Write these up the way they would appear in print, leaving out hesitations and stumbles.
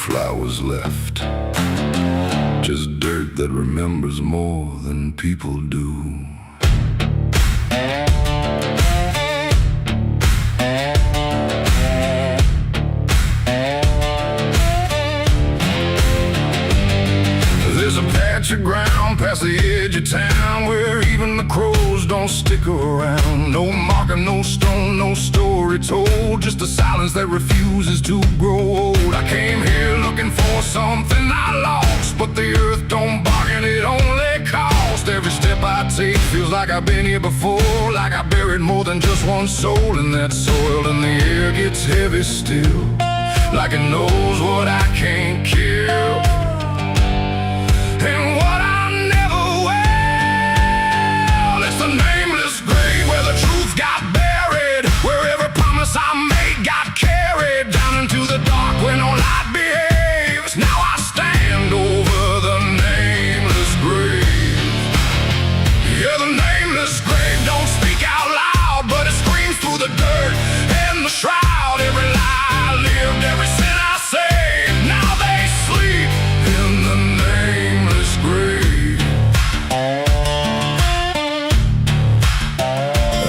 flowers left, just dirt that remembers more than people do. There's a patch of ground past the edge of town where even the crows don't stick around. No marker, no stone, no story told, just a silence that refuses to grow old. I came here looking for something I lost, but the earth don't bargain, it only cost. Every step I take feels like I've been here before, like I buried more than just one soul in that soil. And the air gets heavy still, like it knows what I can't kill, and what I never will. It's the nameless grave where the truth got buried, where every promise I made got carried down into the dark where no light behaves. Now I stand over the nameless grave. Yeah, the nameless grave don't speak out loud, but it screams through the dirt and the shroud. Every lie I lived, every sin I saved, now they sleep in the nameless grave.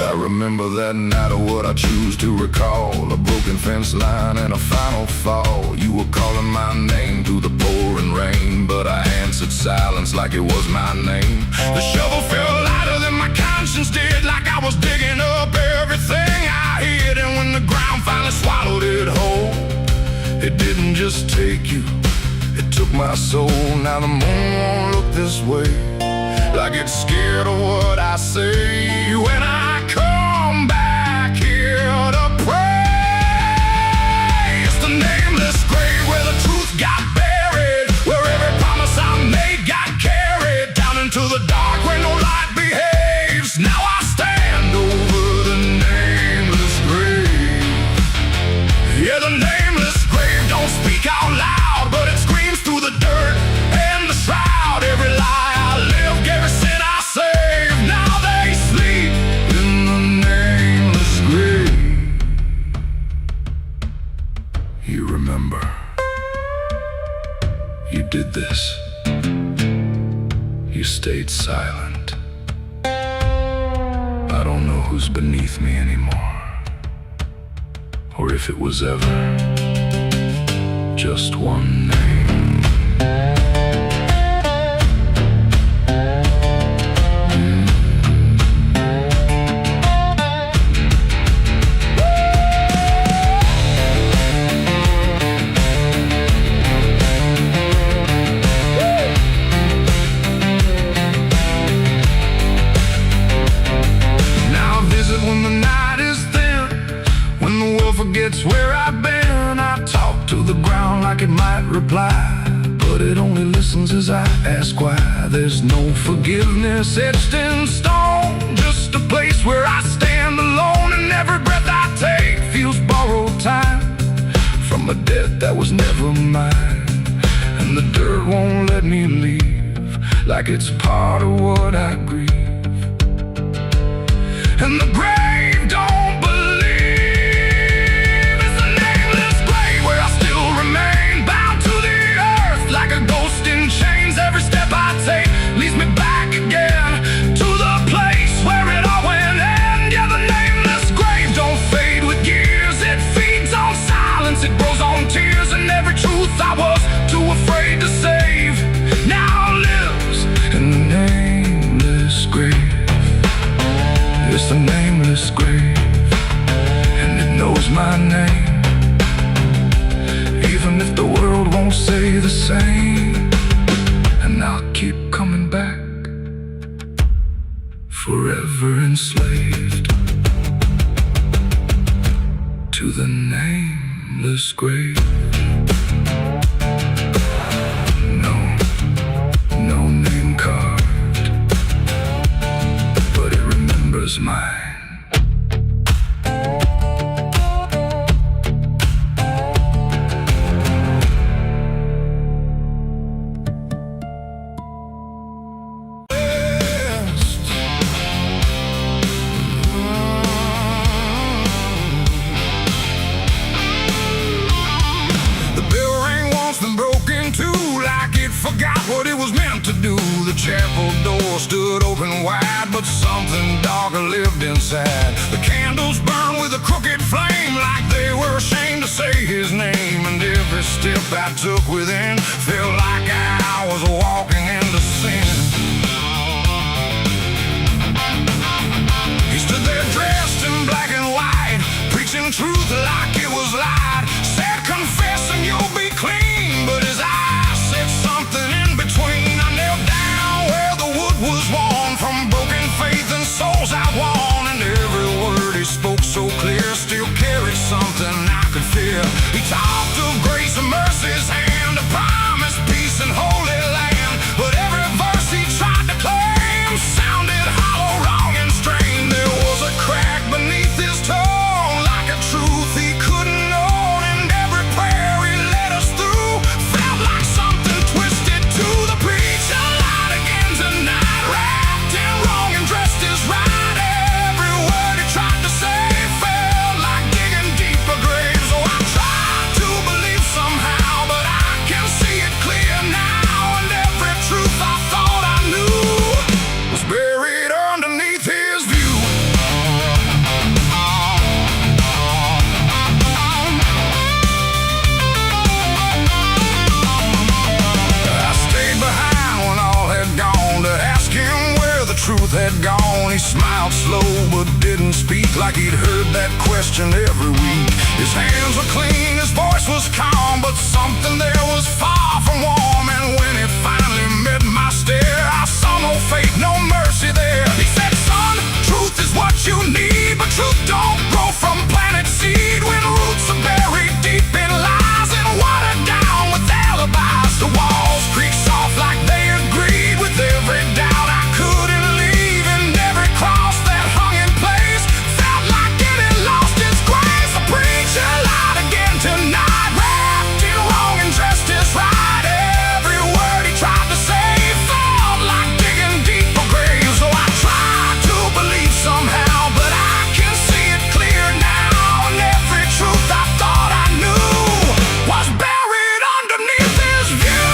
I remember that night of what I choose to recall, a broken fence line and a final fall. You were calling my name through the pouring rain, but I answered silence like it was my name. The shovel felt lighter than my conscience did, like I was digging up everything I hid. And when the ground finally swallowed it whole, it didn't just take you, it took my soul. Now the moon won't look this way, like it's scared of what I say when I come back here to pray. It's the nameless grave where the truth got buried, where every promise I made got carried down into the dark where no light behaves. Now I stand over the nameless grave. Yeah, the nameless grave don't speak out loud, but it screams through the dirt and the shroud. Every lie I lived, every sin I saved, now they sleep in the nameless grave. You remember, you did this. You stayed silent. I don't know who's beneath me anymore, or if it was ever just one name. Now I visit when the night is thin, when the world forgets where I've been. I talk to the ground like it might reply, but it only listens as I ask why. There's no forgiveness etched in stone, just a place where I stand alone, and every breath I take feels borrowed time from a debt that was never mine. And the dirt won't let me leave, like it's part of what I grieve. And the grave don't believe. It's a nameless grave where I still remain, bound to the earth like a ghost in chains. Every step I take leads me back again to the place where it all went end. Yeah, the nameless grave don't fade with years, it feeds on silence, it grows on tears. And every truth I was too afraid to save now lives in the nameless grave. It's the nameless grave, and it knows my name, even if the world won't say the same. And I'll keep coming back, forever enslaved to the nameless grave. No name carved, but it remembers mine. The forgot what it was meant to do. The chapel door stood open wide, but something darker lived inside. The candles burned with a crooked flame, like they were ashamed to say his name. And every step I took within felt like I was walking into sin. He stood there dressed in black and white, preaching truth like it was lied. Said, confess and you'll be clean, but his eyes said something in between. I knelt down where the wood was worn from broken faith and souls outworn. And every word he spoke so clear still carried something I could fear. He talked of grace and mercy's hand, a promise, peace and holy land. But every verse he tried to claim sounded hollow, wrong and strained. There was a crack beneath his tone, like a truth he couldn't own. And every prayer he led us through felt like something twisted to the preacher. Lied again tonight, wrapped in wrong and dressed as right. Every word he tried to say felt like digging deeper graves. So I tried to believe somehow, but I can see it clear now. And every truth I thought I knew was buried underneath his view. I stayed behind when all had gone to ask him where the truth had gone. He smiled slow but didn't speak, like he'd heard that question every week. His hands were clean, his voice was calm, but something there was far from warm. And when it finally met my stare, I saw no faith, no mercy there. He said, son, truth is what you need, but truth don't grow from planted seed. When roots are buried deep in lies and watered down with alibis, the walls creak soft like they agreed with every doubt I couldn't leave. And every cross that hung in place felt like it had lost its grace. The preacher lied again tonight, wrapped in wrong and dressed as right. Every word he tried to say felt like digging deeper graves. So I tried to believe somehow, but I can see it clear now. And every truth I thought I knew was buried underneath his view.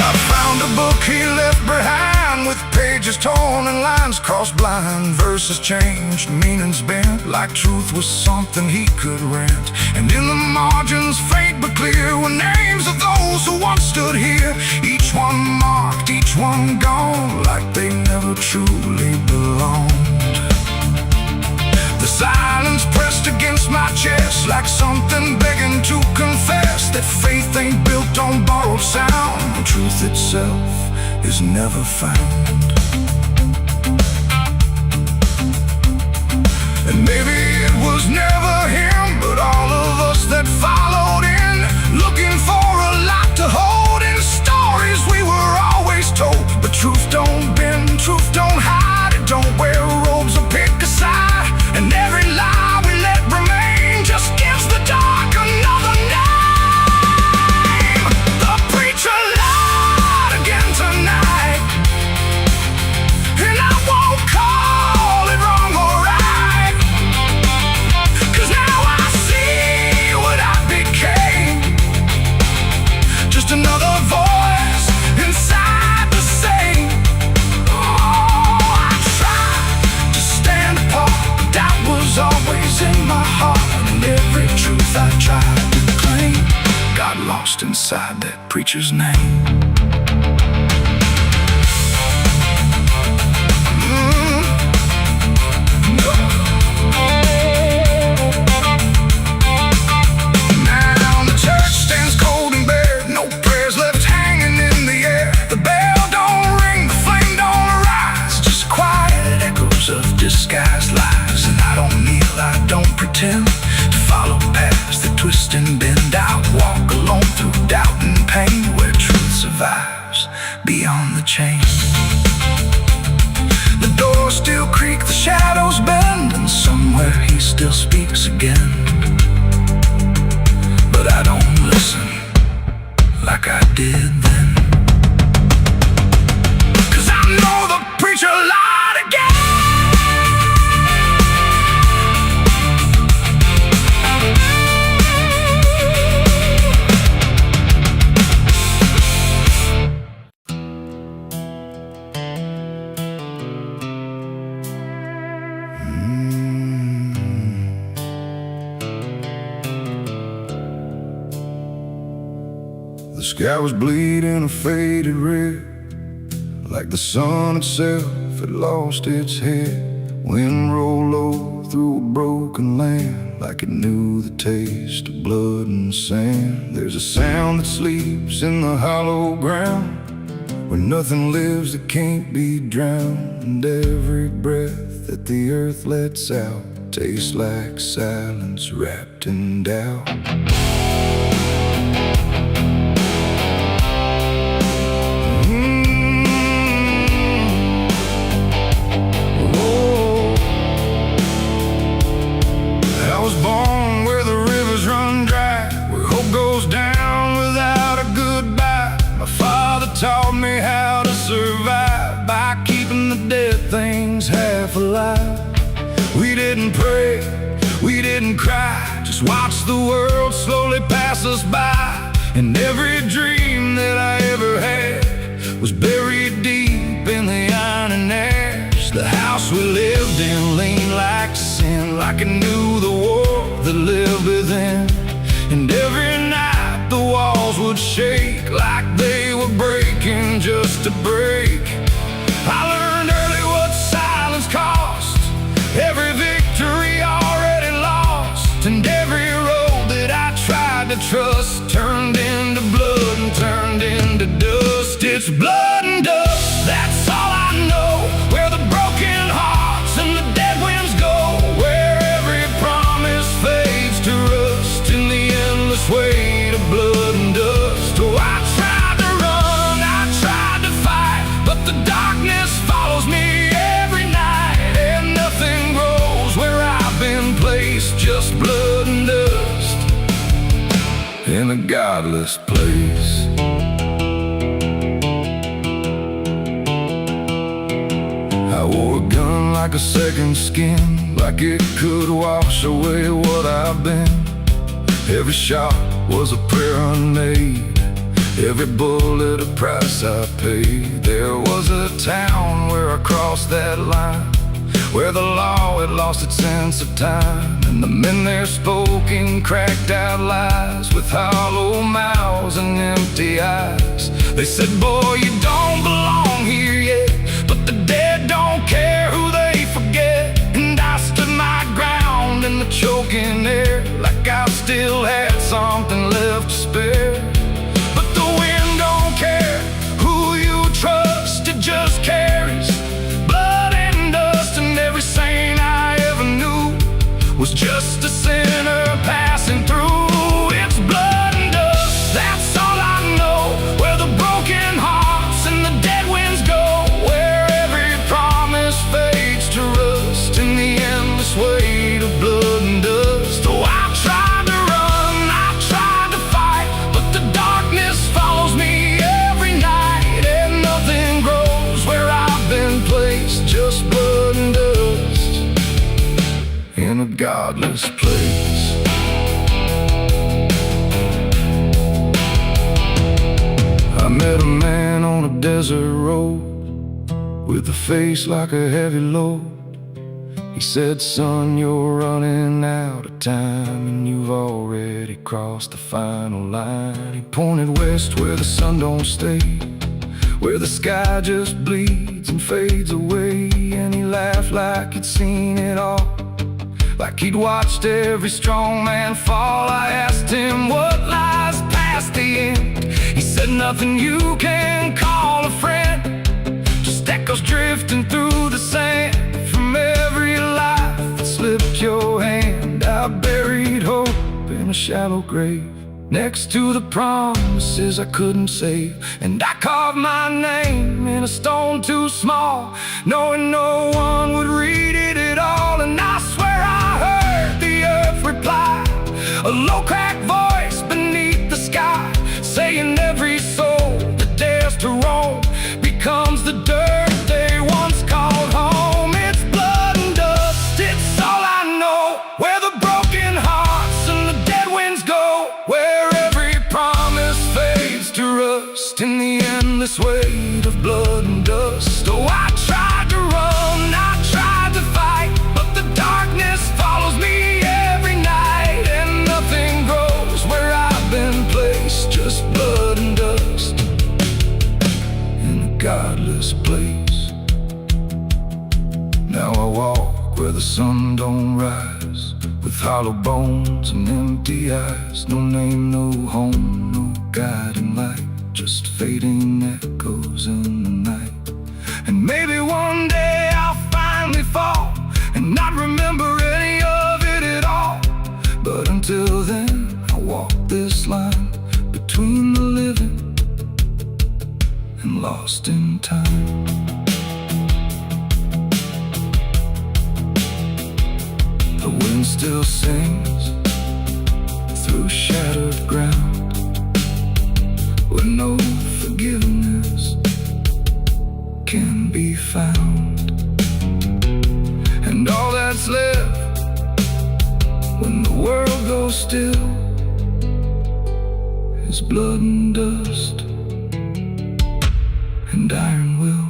I found a book he left behind, with pages torn and lines crossed blind. Verses changed, meanings bent, like truth was something he could rent. And in the margins, faint but clear, were names of those who once stood here. Each one marked, each one gone, like they never truly belonged. The silence pressed against my chest, like something begging to confess that faith ain't built on borrowed sound. The truth itself is never found. And maybe it was never him, but all of us that followed in, looking for a lot to hold in stories we were always told. But truth don't bend, truth don't hide, it don't wear robes or pick a side. And every lie we let remain just gives the dark another name. The preacher lied again tonight, and I won't call it wrong or right, 'cause now I see what I became. Just another voice inside the same. Oh, I tried to stand apart, but doubt was always in my heart. And every truth I tried to claim got lost inside that preacher's name. Now the church stands cold and bare, no prayers left hanging in the air. The bell don't ring, the flame don't arise, just quiet echoes of disguised lies. And I don't kneel, I don't pretend to follow paths that twist and bend. I walk alone through doubt and pain, where truth survives beyond the chain. The doors still creak, the shadows bend, and somewhere he still speaks again. But I don't listen like I did then, 'cause I know the preacher lied again. The sky was bleeding a faded red, like the sun itself had lost its head. Wind rolled low through a broken land, like it knew the taste of blood and sand. There's a sound that sleeps in the hollow ground, where nothing lives that can't be drowned. And every breath that the earth lets out tastes like silence wrapped in doubt. Taught me how to survive by keeping the dead things half alive. We didn't pray, we didn't cry, just watch the world slowly pass us by. And every dream that I ever had was buried deep in the iron and ash. The house we lived in leaned like sin, like it knew the war that lived within. And every night the walls would shake like they were breaking just to break. I learned early what silence cost, every victory already lost. And every road that I tried to trust turned into blood and turned into dust. It's blood and dust, that's all I know. Where the broken hearts and the dead winds go, where every promise fades to rust in the endless weight of blood and dust. Oh, I tried to run, I tried to fight, but the darkness follows me every night. And nothing grows where I've been placed, just blood and dust in a godless place. I wore a gun like a second skin, like it could wash away what I've been. Every shot was a prayer unmade, every bullet a price I paid. There was a town where I crossed that line, where the law had lost its sense of time. And the men there spoke in cracked out lies, with hollow mouths and empty eyes. They said, boy, you don't belong here yet, but the dead don't care who they forget. And I stood my ground in the choking air, like I still had something left to spare. But the wind don't care who you trust, it just carries blood and dust. And every saint I ever knew was just a sinner passing through. It's blood and dust, that's all I know. Where the broken hearts and the dead winds go, where every promise fades to rust in the endless weight of blood and dust. Oh, I tried to run, I tried to fight, but the darkness follows me every night. And nothing grows where I've been placed, just blood and dust in a godless place. I met a man on a desert road, with a face like a heavy load. He said, son, you're running out of time, and you've already crossed the final line. He pointed west where the sun don't stay, where the sky just bleeds and fades away. And he laughed like he'd seen it all, like he'd watched every strong man fall. I asked him what lies past the end. He said, nothing you can call a friend, just echoes drifting through the sand from every life that slipped your hand. I buried hope in a shallow grave, next to the promises I couldn't save. And I carved my name in a stone too small, knowing no one would read it at all. And I swear I heard the earth reply, a low cracked voice beneath the sky, saying every soul that dares to roam becomes the dirt they once called home. It's blood and dust, it's all I know. Where the broken hearts and the dead winds go, where every promise fades to rust in the endless weight of blood and dust. Oh, I tried to run, I tried to fight, but the darkness follows me every night. And nothing grows where I've been placed, just blood and dust. this place. Now I walk where the sun don't rise, with hollow bones and empty eyes. No name, no home, no guiding light, just fading echoes in the night. And maybe one day I'll finally fall and not remember any of it at all. But until then, I walk this line between the living and lost in time. The wind still sings through shattered ground, where no forgiveness can be found. And all that's left when the world goes still is blood and dust and iron will.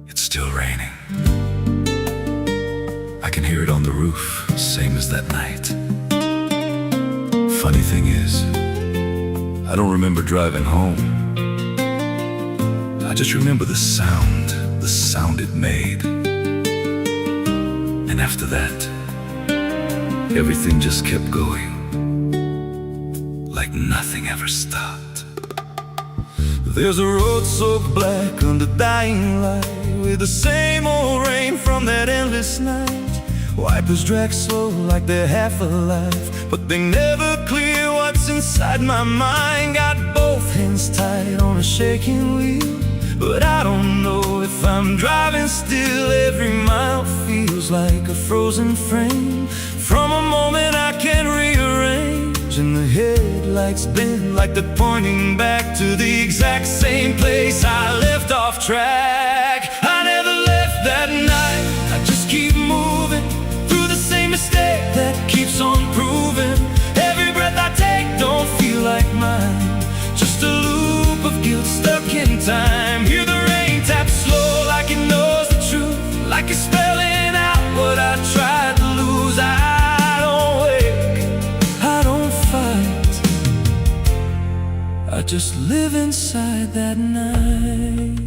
It's still raining. I can hear it on the roof, same as that night. Funny thing is, I don't remember driving home. I just remember the sound it made. And after that, everything just kept going, like nothing ever stopped. There's a road so black under dying light, with the same old rain from that endless night. Wipers drag slow like they're half alive, but they never clear what's inside my mind. Got both hands tied on a shaking wheel, but I don't know if I'm driving still. Every mile feels like a frozen frame from a moment I can't rearrange. And the headlights bend like they're pointing back to the exact same place I left off track. I never left that night, I just keep moving through the same mistake that keeps on proving. Every breath I take don't feel like mine, just a loop of guilt stuck in time. Hear the rain tap slow like it knows the truth, like it's spelling out what I tried to lose. I don't wake, I don't fight, I just live inside that night.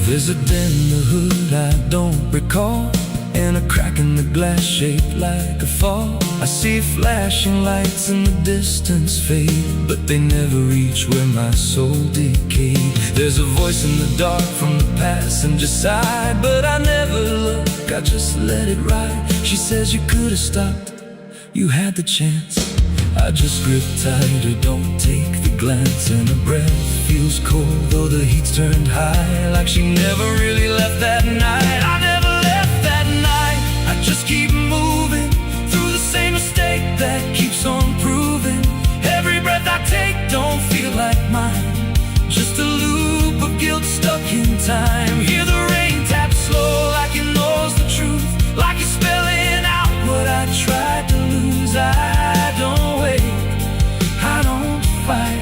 There's a dent in the hood I don't recall, and a crack in the glass shaped like a fall. I see flashing lights in the distance fade, but they never reach where my soul decayed. There's a voice in the dark from the passenger side, but I never look, I just let it ride. She says you could have stopped, you had the chance. I just grip tighter, don't take the glance, and her breath feels cold though the heat's turned high, like she never really left that night. I never left that night, I just keep moving through the same mistake that keeps on proving. Every breath I take don't feel like mine, just a loop of guilt stuck in time. Hear the rain tap slow like it knows the truth, like it's spelling out what I tried to lose. I don't wait, I don't fight,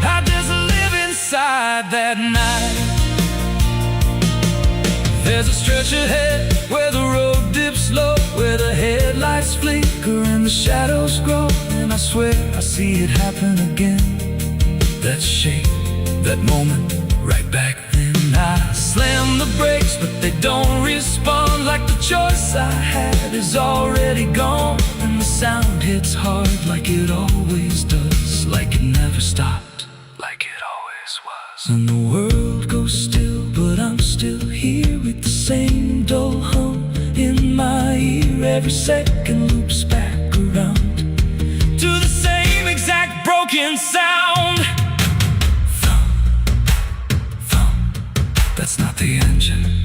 I just live inside that night. There's a stretch ahead where the road dips low, where the headlights flicker and the shadows grow. And I swear I see it happen again, that shape, that moment, right back then. I slam the brakes but they don't respond, like the choice I had is already gone. And the sound hits hard like it always does, like it never stopped, like it always was. And the world goes still, but I'm still here with the same dull hum in my ear. Every second loops back around to the same exact broken sound. That's not the engine,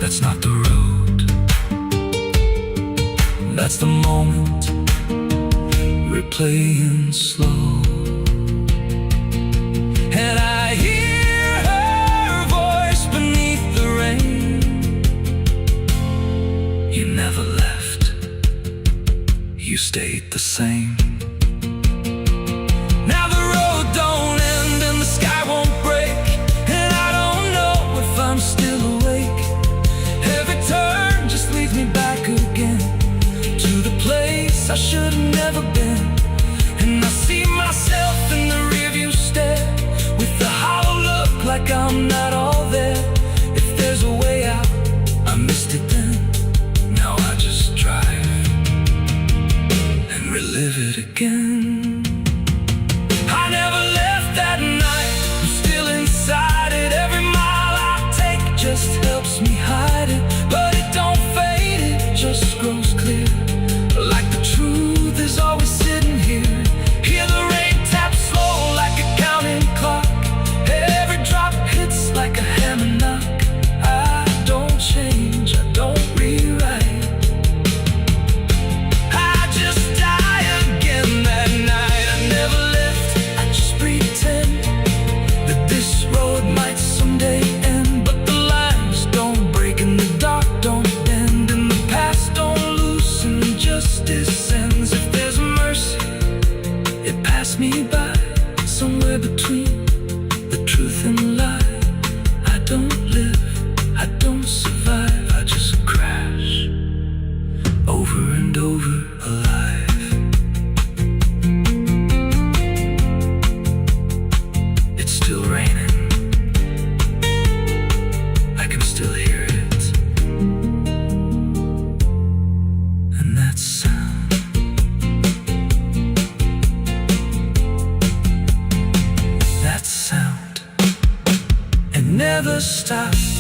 that's not the road, that's the moment replaying slow. And I hear her voice beneath the rain. You never left, you stayed the same. Now the road don't end pass me by, somewhere between the truth and lie. I don't live, I don't survive, I just crash over and over alive. It's still raining, I can still hear it. And that sound, that sound, it never stops.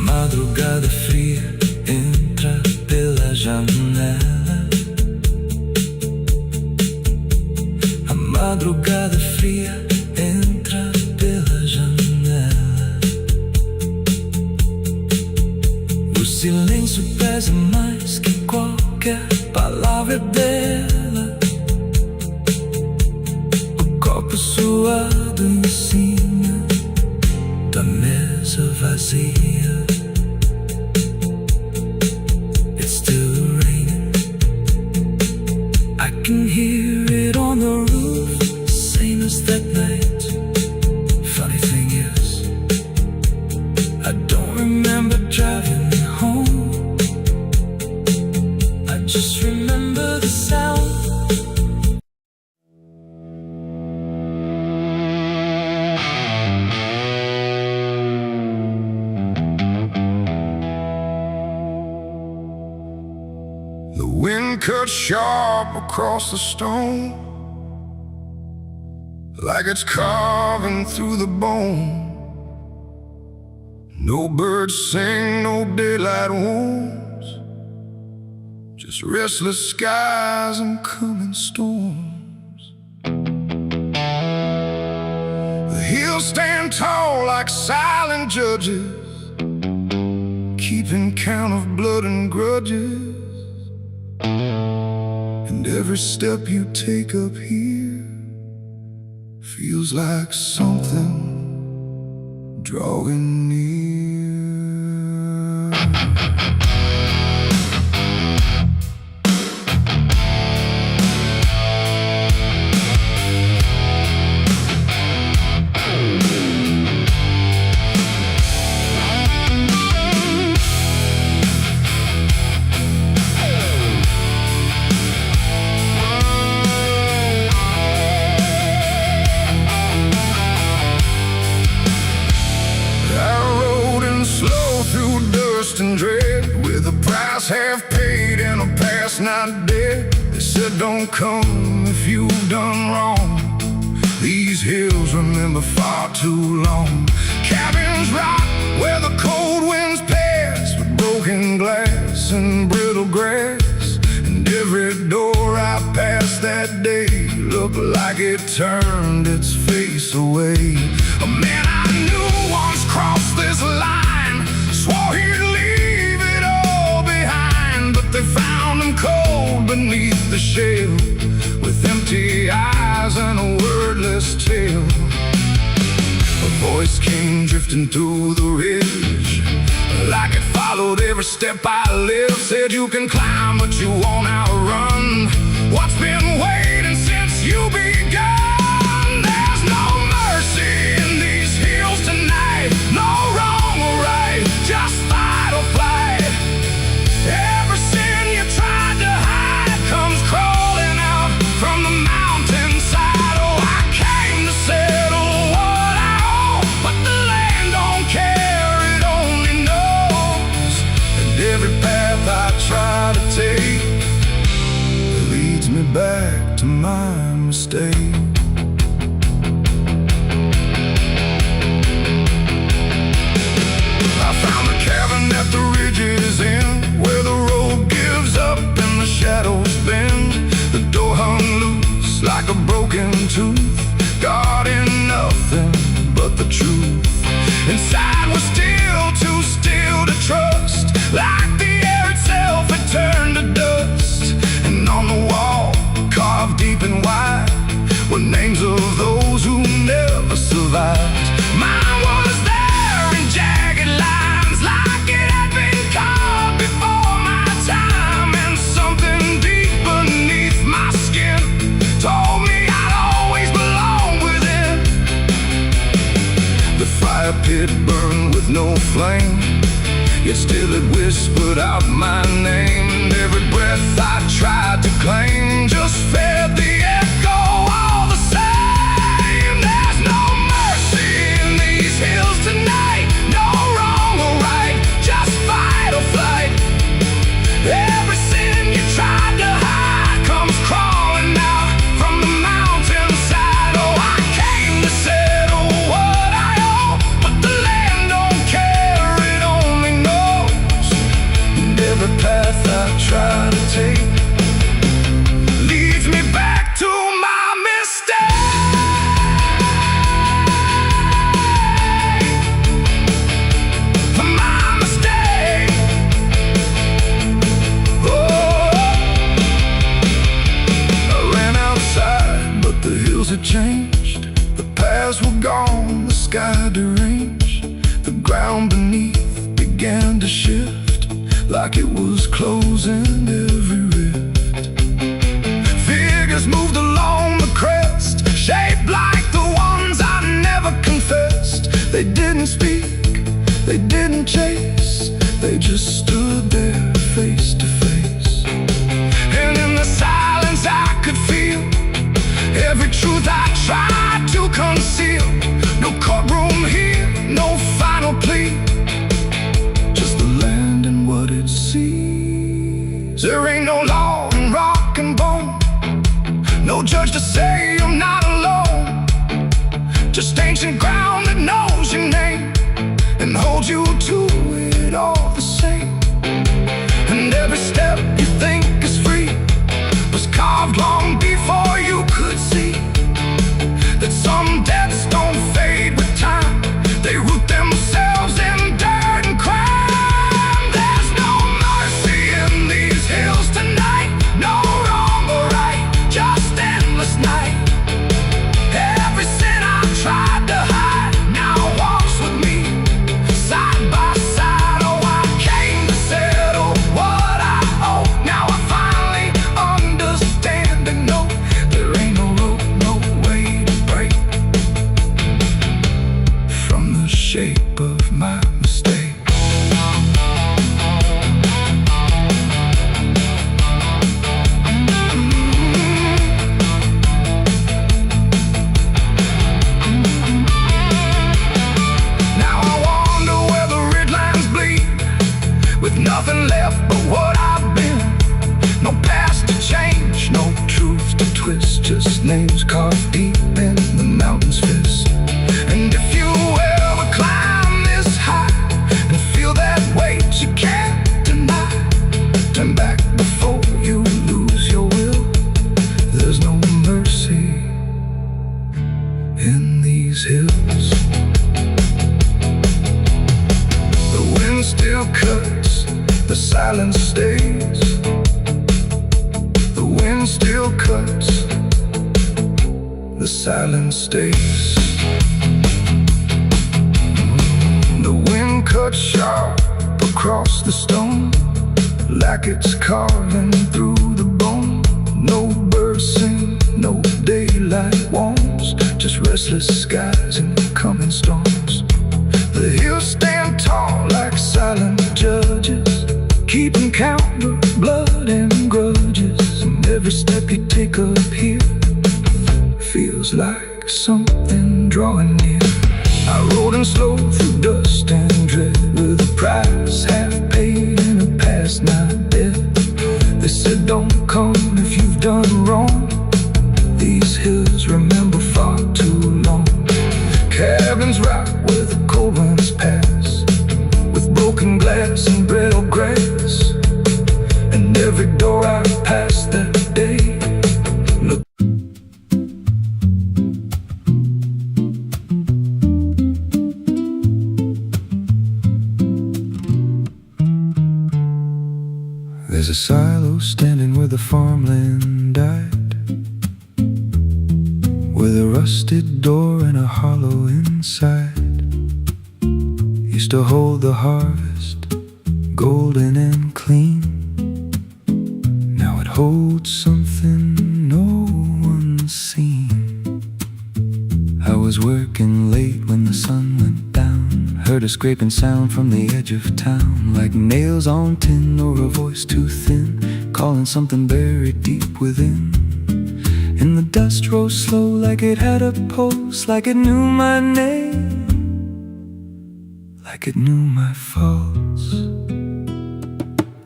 Madrugada fria entra pela janela. A madrugada fria entra pela janela. O silêncio pesa mais que qualquer palavra dela. O copo suado em cima da mesa vazia. I can hear it on the roof, same as that night. Funny thing is, I don't remember driving home. I just remember the sound. The wind cut sharp across the stone, like it's carving through the bone. No birds sing, no daylight wounds, just restless skies and coming storms. The hills stand tall like silent judges, keeping count of blood and grudges. And every step you take up here feels like something drawing near. And dread, with a price half paid and a past not dead. They said don't come if you've done wrong. These hills remember far too long. Cabins rock where the cold winds pass, with broken glass and brittle grass. And every door I passed that day looked like it turned its face away. A man I knew once crossed this line, swore he'd leave it all behind, but they found him cold beneath the shell, with empty eyes and a wordless tale. A voice came drifting through the ridge, like it followed every step I lived. Said you can climb but you won't outrun what's been waiting since you begun. There's no mercy in these hills tonight, no wrong or right, just fight or flight. Every sin you tried to hide comes crawling out from the mountainside. Oh, I came to settle bridges end, where the road gives up and the shadows bend. The door hung loose like a broken tooth, guarding nothing but the truth. Inside was still too still to trust, like the air itself had turned to dust. And on the wall, carved deep and wide, were names of those who never survived. Mine was there in jagged lines, like it had been carved before my time. And something deep beneath my skin told me I'd always belong within. The fire pit burned with no flame, yet still it whispered out my name. And every breath I tried to claim just fed the echo all the same. There's no mercy in these hills tonight, no wrong or right, just fight or flight. Every sin you tried to hide comes crawling out from the mountainside. Oh, I came to settle what I owe, but the land don't care, it only knows. And every path I try to take leads me back to my mistake. My mistake. Oh, I ran outside, but the hills had changed. The paths were gone, the sky deranged. The ground beneath began to shift, like it was closing every rift. Figures moved along the crest, shaped like the ones I never confessed. They didn't speak, they didn't chase, they just stood there face to face. And in the silence I could feel every truth I tried to conceal. No courtroom here, no final plea, just the land and what it sees. There ain't no law in rock and bone, no judge to say I'm not alone, just ancient ground that knows your name and holds you to it all the same. And every step you think is free was carved long before you could see that some debts don't fade with time, they root themselves in dirt and crime. There's no mercy in these hills tonight, no wrong or right, just endless night. Every sin I tried to hide now walks with me, side by side. Oh, I came to settle what I owe. Now I finally understand and know there ain't no rope, no way to break from the shape of my mistake. Now I wonder where the red lines bleed, with nothing left but what I've been. No past to change, no truth to twist, just names carved deep in the mountain's fist. And if you ever climb this high and feel that weight you can't deny, turn back before you lose your will. There's no mercy in these hills. The wind still cuts, the silence stays. The wind still cuts, the silence stays. The wind cuts sharp across the stone, like it's carving through the bone. No birds sing, no daylight warms, just restless skies and coming storms. The hills stand tall like silent judges, keeping count of blood and grudges. And every step you take up here feels like something drawing near. I rode in slow through dust and dread, with a price half paid and a past not dead. They said don't come if you've done wrong, these hills remember far too long. Cabins rock where the cold winds pass, with broken glass and brittle a silo standing where the farmland died, with a rusted door and a hollow inside. Used to hold the harvest, golden and clean. Now it holds something no one's seen. I was working late when the sun went down, heard a scraping sound from the edge of town, like nails on tin or a voice too thin, calling something buried deep within. And the dust rose slow like it had a pulse, like it knew my name, like it knew my faults.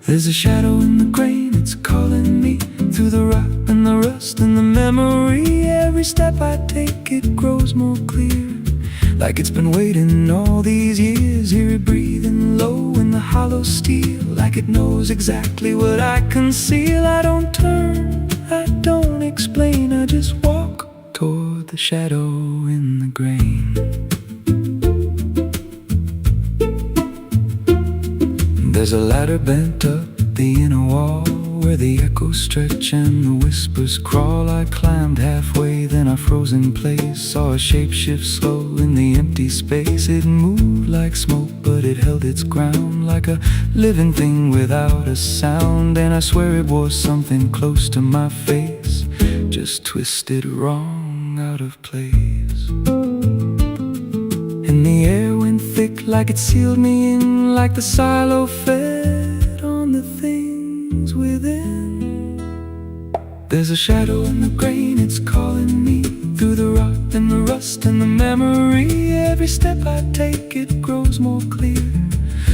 There's a shadow in the grain, it's calling me through the rot and the rust and the memory. Every step I take, it grows more clear, like it's been waiting all these years. Hear it breathing low in the hollow steel, like it knows exactly what I conceal. I don't turn, I don't explain, I just walk toward the shadow in the grain. There's a ladder bent up the inner wall, where the echoes stretch and the whispers crawl. I climbed halfway, then I froze in place, saw a shape shift slow in the empty space. It moved like smoke, but it held its ground, like a living thing without a sound. And I swear it was something close to my face, just twisted wrong, out of place. And the air went thick, like it sealed me in, like the silo fed on the things within. There's a shadow in the grain, it's calling me through the rot and the rust and the memory. Every step I take, it grows more clear,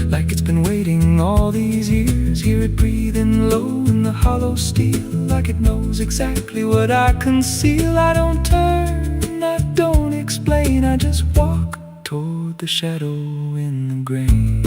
like it's been waiting all these years. Hear it breathing low in the hollow steel, like it knows exactly what I conceal. I don't turn, I don't explain, I just walk toward the shadow in the grain.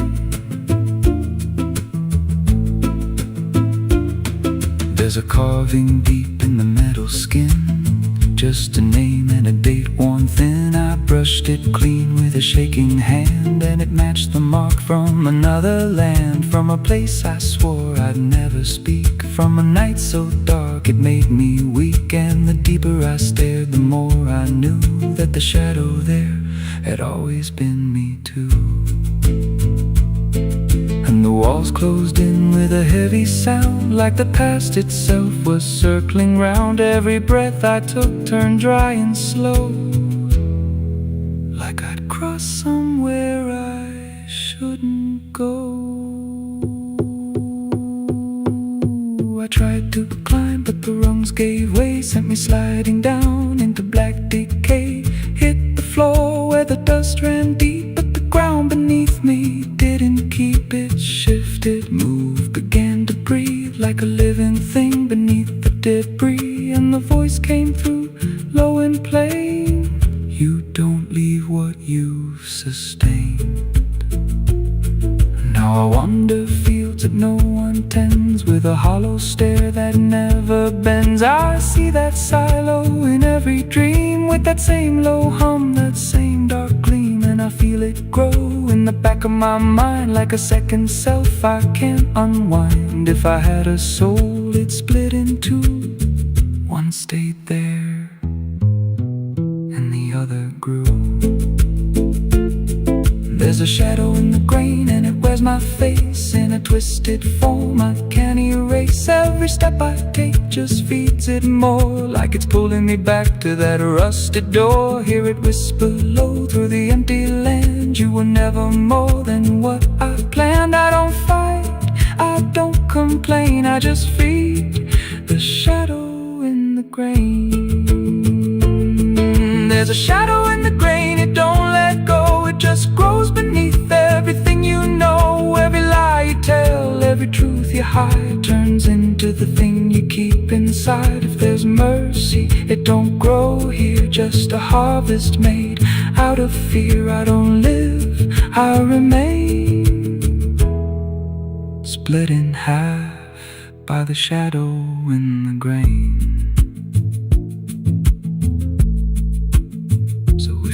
There's a carving deep in the metal skin, just a name and a date worn thin. I brushed it clean with a shaking hand, and it matched the mark from another land, from a place I swore I'd never speak, from a night so dark it made me weak. And the deeper I stared, the more I knew that the shadow there had always been me too. And the walls closed in with a heavy sound, like the past itself was circling round. Every breath I took turned dry and slow, like I'd crossed somewhere I shouldn't go. I tried to climb, but the rungs gave way, sent me sliding down into black decay. Hit the floor where the dust ran deep, but the ground beneath me didn't keep it. Shifted, moved, began to breathe like a living thing beneath the debris. And the voice came through, low and plain: you don't leave what you've sustained. Now I wander fields that no one tends, with a hollow stare that never bends. I see that silo in every dream, with that same low hum, that same dark gleam. And I feel it grow in the back of my mind, like a second self I can't unwind. If I had a soul, it'd split in two. One stayed there, and the other grew. There's a shadow in the grain, and it wears my face in a twisted form I can't erase. Every step I take just feeds it more, like it's pulling me back to that rusted door. Hear it whisper low through the empty land: you were never more than what I planned. I don't fight, I don't complain, I just feed the shadow in the grain. There's a shadow in the grain, it don't let go, it just grows beneath everything you know. Every lie you tell, every truth you hide, turns into the thing you keep inside. If there's mercy, it don't grow here, just a harvest made out of fear. I don't live, I remain, split in half by the shadow in the grain.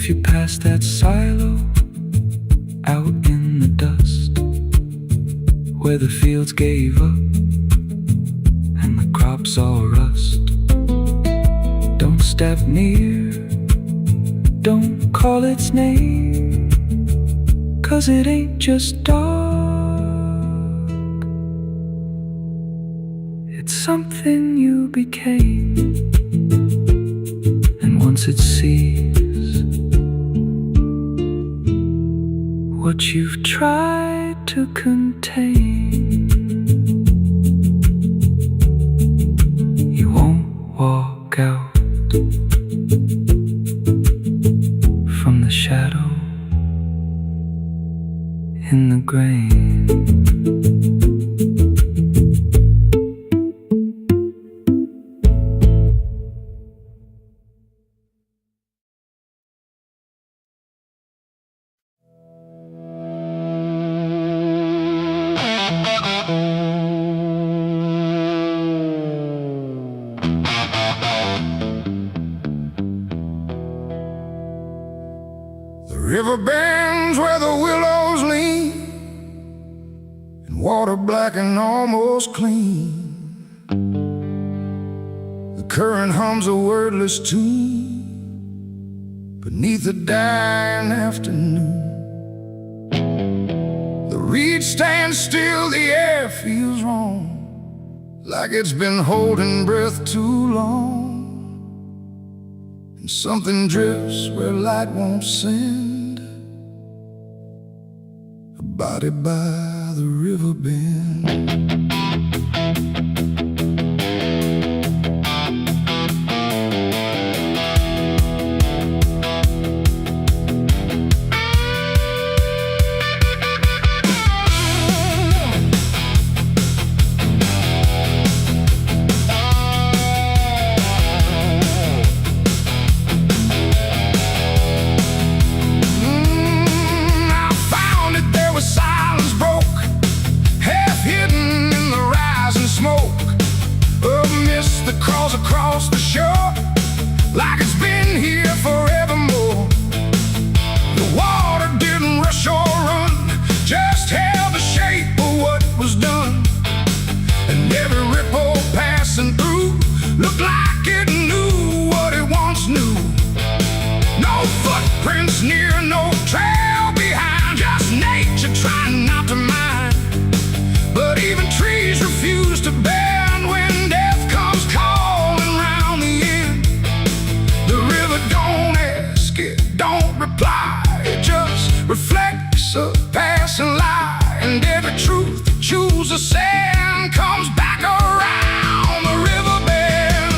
If you pass that silo out in the dust, where the fields gave up crops all rust. Don't step near, don't call its name, 'cause it ain't just dark, it's something you became. And once it sees what you've tried to contain, you won't walk out from the shadow in the grain. The river bends where the willows lean, and water black and almost clean. The current hums a wordless tune beneath the dying afternoon. The reed stands still, the air feels wrong, like it's been holding breath too long. And something drifts where light won't send, a body by the river bend. Across the shore, like it's been here forevermore. The water didn't rush or run, just held the shape of what was done. And every ripple passing through looked like it knew what it once knew. No footprints near, no trail behind, just nature trying not to mind. But even trees refuse to bend when death comes calling round the end. The river don't ask, it don't reply, it just reflects a passing lie. And every truth it chooses to send comes back around the river bend.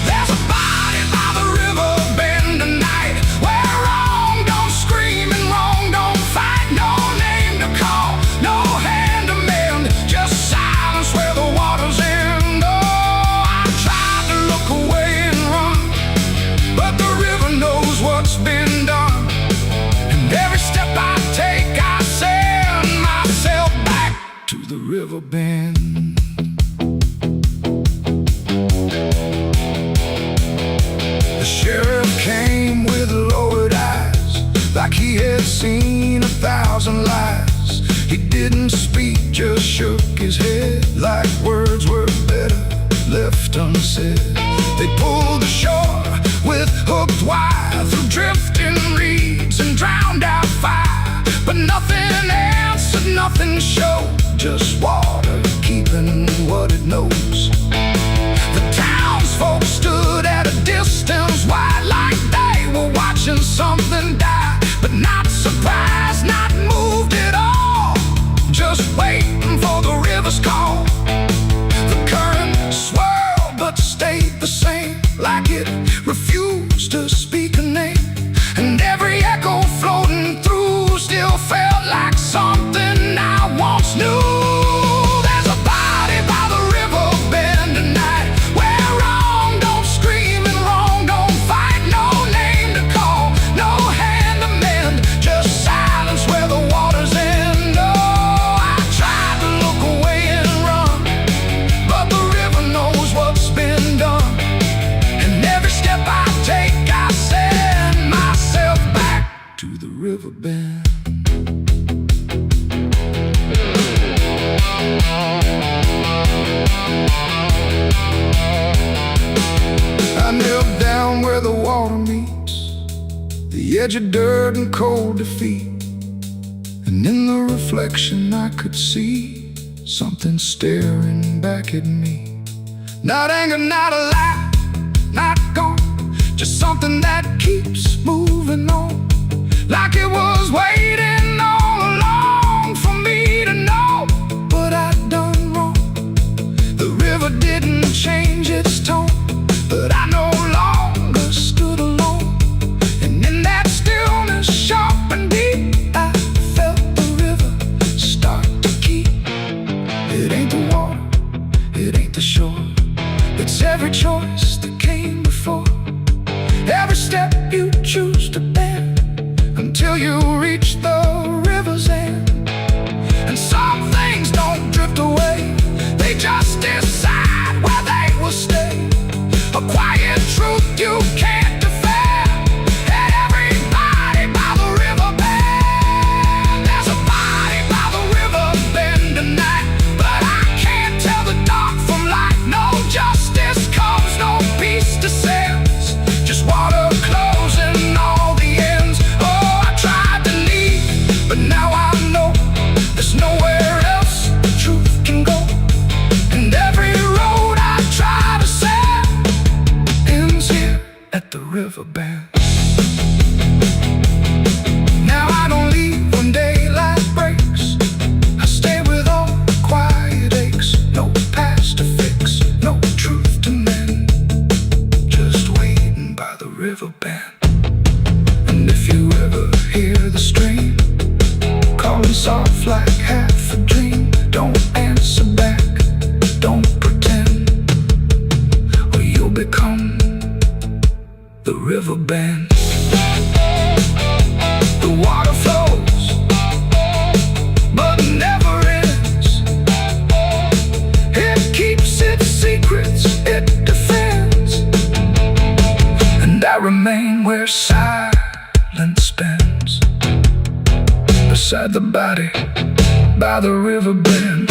There's a body by the river bend tonight, where wrong don't scream and wrong don't fight. No name to call, no hand to mend, just silence where the water's end. Oh, I tried to look away and run, but the river knows what's been done. And every step I take, I send myself back to the river bend. The sheriff came with lowered eyes, like he had seen 1,000 lies. He didn't speak, just shook his head, like words were better left unsaid. They pulled ashore with hooked wire through drifting reeds and drowned out fire. But nothing answered, nothing showed, just water keeping what it knows. The townsfolk stood at a distance wide, like they were watching something die. But not surprised, not moved at all, just waiting for the river's call. The current swirled but stayed the same, like it refused to speak a name. And every echo floating through still felt like something I once knew. There's a body by the river bend tonight, where wrong don't scream and wrong don't fight. No name to call, no hand to mend, just silence where the water's end. Oh, I tried to look away and run, but the river knows what's been done. And every step I take, I send myself back to the river bend. edge of dirt and cold defeat. And in the reflection I could see something staring back at me. Not anger, not a lie, not gone, just something that keeps moving on, like it was waiting all along for me to know what I'd done wrong. The river didn't change its tone, but I no longer stood alone. And in that stillness, sharp and deep, I felt the river start to keep. It ain't the water, it ain't the shore, it's every choice that came before, every step you choose to bend, until you reach the river's end. And some things don't drift away, they just decide where they will stay. A quiet truth you can't defend. And everybody by the river bend. There's a body by the river bend tonight, but I can't tell the dark from light. No justice comes, no peace descends, just water closing all the ends. Oh, I tried to leave, but now I know there's nowhere else the truth can go. And every road I try to set ends here at the river bend. Now I don't leave when daylight breaks, I stay with all the quiet aches. No past to fix, no truth to mend, just waiting by the river bend. And if you ever hear the stream calling soft like half a dream, don't answer back, don't pretend, or you'll become the river bend. The water flows, but never ends. It keeps its secrets, it defends. And I remain where silence bends, beside the body by the river bend.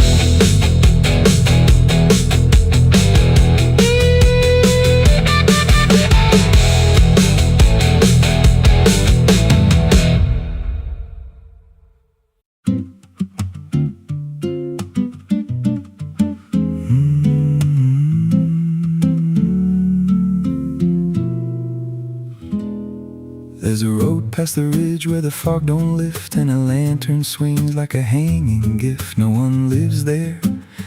There's a road past the ridge where the fog don't lift, and a lantern swings like a hanging gift. No one lives there,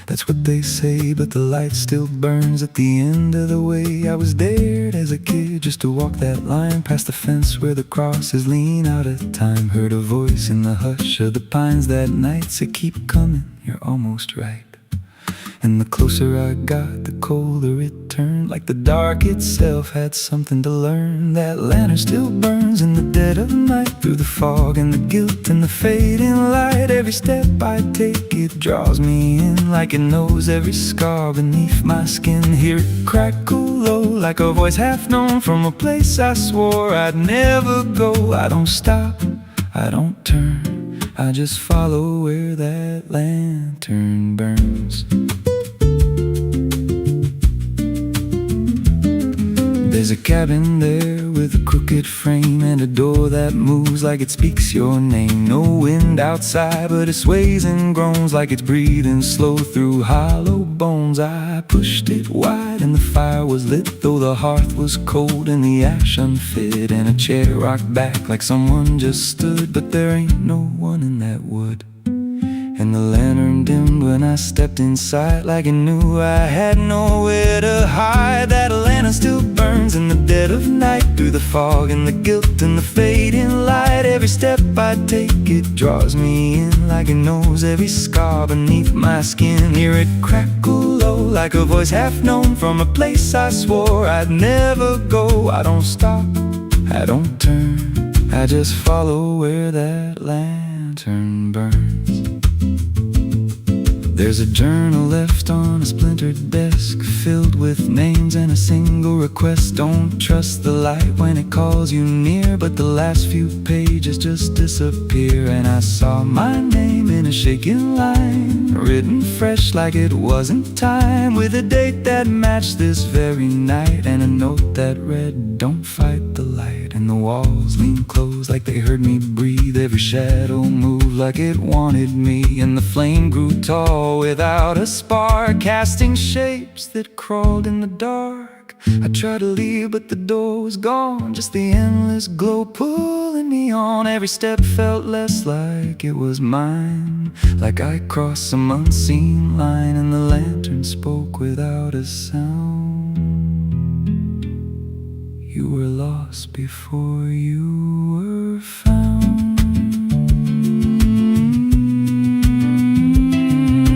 that's what they say, but the light still burns at the end of the way. I was dared as a kid just to walk that line past the fence where the crosses lean out of time. Heard a voice in the hush of the pines that night say, keep coming, you're almost right. And the closer I got, the colder it turned, like the dark itself had something to learn. That lantern still burns in the dead of night, through the fog and the guilt and the fading light. Every step I take, it draws me in, like it knows every scar beneath my skin. Hear it crackle low, like a voice half known from a place I swore I'd never go. I don't stop, I don't turn, I just follow where that lantern burns. There's a cabin there with a crooked frame, and a door that moves like it speaks your name. No wind outside, but it sways and groans like it's breathing slow through hollow bones. I pushed it wide and the fire was lit, though the hearth was cold and the ash unfit, and a chair rocked back like someone just stood. But there ain't no one in that wood. And the lantern dimmed when I stepped inside, like it knew I had nowhere to hide. That lantern still burns in the dead of night, through the fog and the guilt and the fading light. Every step I take, it draws me in, like it knows every scar beneath my skin. Hear it crackle low, like a voice half known from a place I swore I'd never go. I don't stop, I don't turn, I just follow where that lantern burns. There's a journal left on a splintered desk, filled with names and a single request. Don't trust the light when it calls you near, but the last few pages just disappear. And I saw my name in a shaking line, written fresh like it wasn't time, with a date that matched this very night, and a note that read, don't fight the light. and the walls leaned close like they heard me breathe. Every shadow moved like it wanted me, and the flame grew tall without a spark, casting shapes that crawled in the dark. I tried to leave, but the door was gone, just the endless glow pulling me on. Every step felt less like it was mine, like I crossed some unseen line, and the lantern spoke without a sound. You were lost before you were found.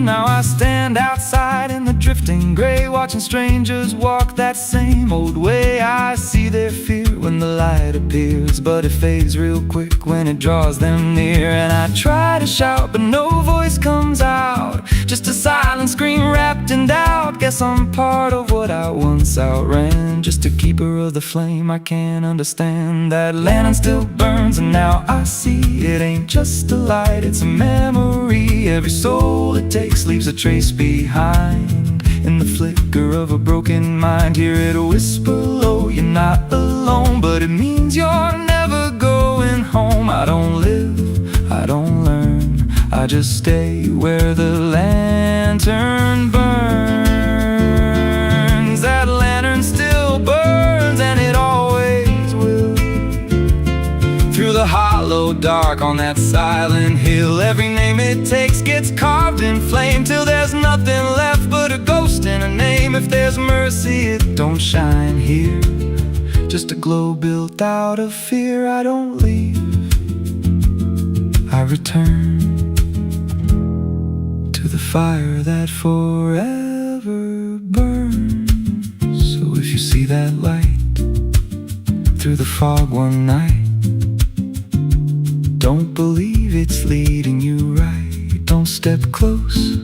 Now I stand outside in the drifting gray, watching strangers walk that same old way. I see their fear when the light appears, but it fades real quick when it draws them near. And I try to shout, but no voice comes out, just a silent scream wrapped in doubt. Guess I'm part of what I once outran, just a keeper of the flame I can't understand. That lantern still burns, and now I see it ain't just a light, it's a memory. Every soul it takes leaves a trace behind, in the flicker of a broken mind. Hear it whisper low, you're not alone, but it means you're never going home. I don't live, I don't learn, I just stay where the lantern burns. That lantern still burns, and it always will. Through the hollow dark on that silent hill, every name it takes gets carved in flame, till there's nothing left but a ghost and a name. If there's mercy, it don't shine here, just a glow built out of fear. I don't leave, I return to the fire that forever burns. So if you see that light through the fog one night, don't believe it's leading you right. Don't step close,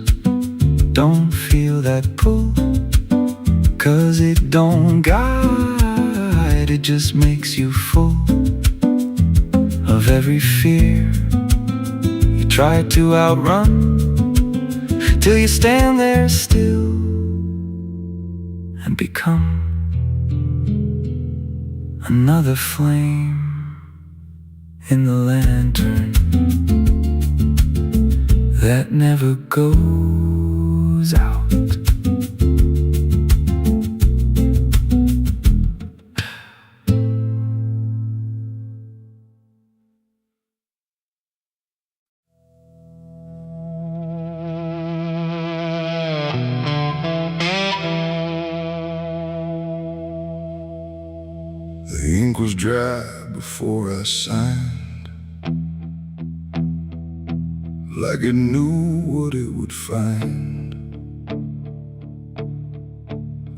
don't feel that pull, 'cause it don't guide, it just makes you full of every fear you try to outrun, till you stand there still and become another flame in the lantern that never goes out. The ink was dry before I signed, like it knew what it would find.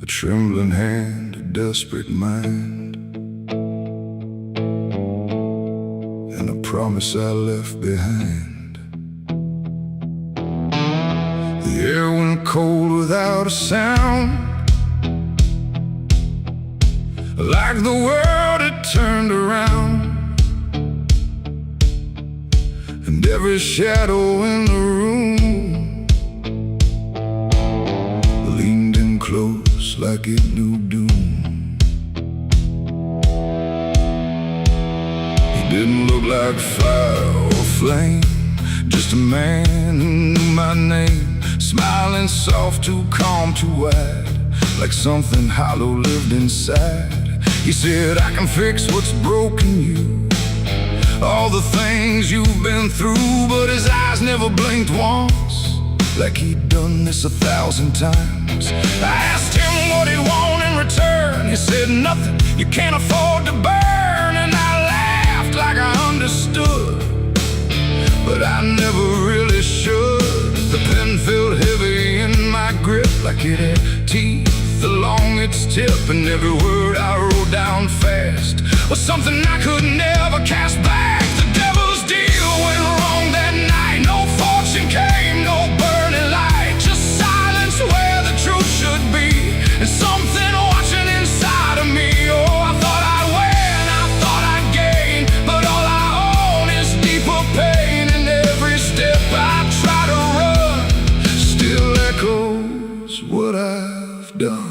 A trembling hand, a desperate mind, and a promise I left behind. The air went cold without a sound, like the world had turned around, and every shadow in the room leaned in close like it knew doom. He didn't look like fire or flame, just a man who knew my name, smiling soft, too calm, too wide, like something hollow lived inside. He said, I can fix what's broken you, all the things you've been through. But his eyes never blinked once, like he'd done this 1,000 times. I asked him what he wanted in return. He said, nothing you can't afford to burn. And I laughed like I understood, but I never really should. The pen felt heavy in my grip, like it had teeth along its tip, and every word I wrote down fast was something I could never cast back. The devil's deal went wrong that night. No fortune came, no burning light, just silence where the truth should be, and something watching inside of me. Oh, I thought I'd win, I thought I'd gain, but all I own is deeper pain. And every step I try to run still echoes what I've done.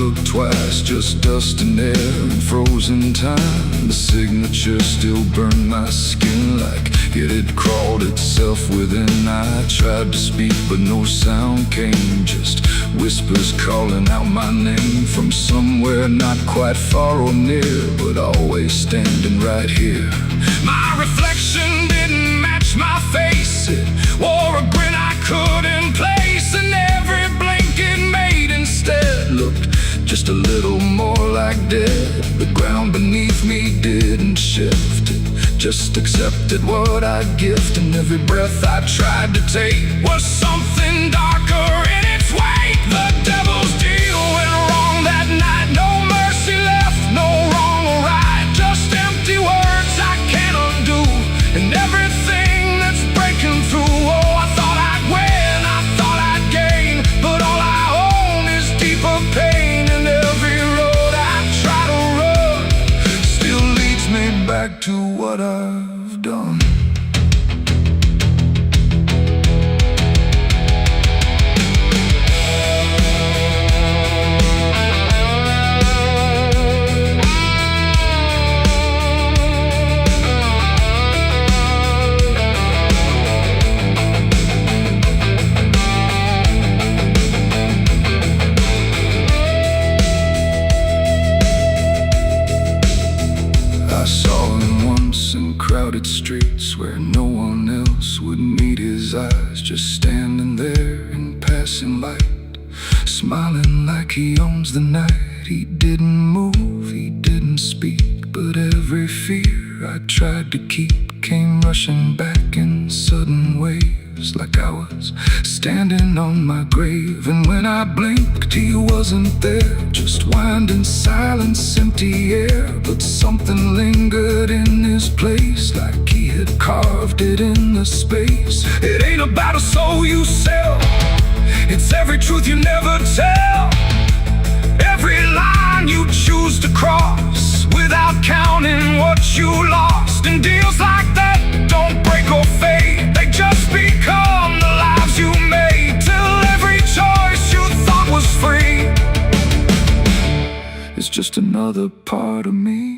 look twice, just dust and air and frozen time. The signature still burned my skin like it had crawled itself within. I tried to speak but no sound came, just whispers calling out my name from somewhere not quite far or near, but always standing right here. My reflection didn't match my face, it wore a grin I couldn't place, and every blink it made instead looked just a little more like dead. The ground beneath me didn't shift, it just accepted what I'd gift, and every breath I tried to take was something darker in its wake. The devil's deal went wrong that night, no mercy left, no wrong or right, just empty words I can't undo, and everything that's breaking through. Oh, I thought I'd win, I thought I'd gain, but all I own is deeper pain, and every road I try to run still leads me back to what I've done. I saw him once in crowded streets where no one else would meet his eyes, just standing there in passing light, smiling like he owns the night. He didn't move, he didn't speak, but every fear I tried to keep came rushing back in sudden waves, like I was standing on my grave. And when I blinked, he wasn't there, just winding silence, empty air. But something lingered in his place, like he had carved it in the space. It ain't about a soul you sell, it's every truth you never tell, every line you choose to cross without counting what you lost. And deals like that don't break or fade, they just become the lives you made, till every choice you thought was free is just another part of me.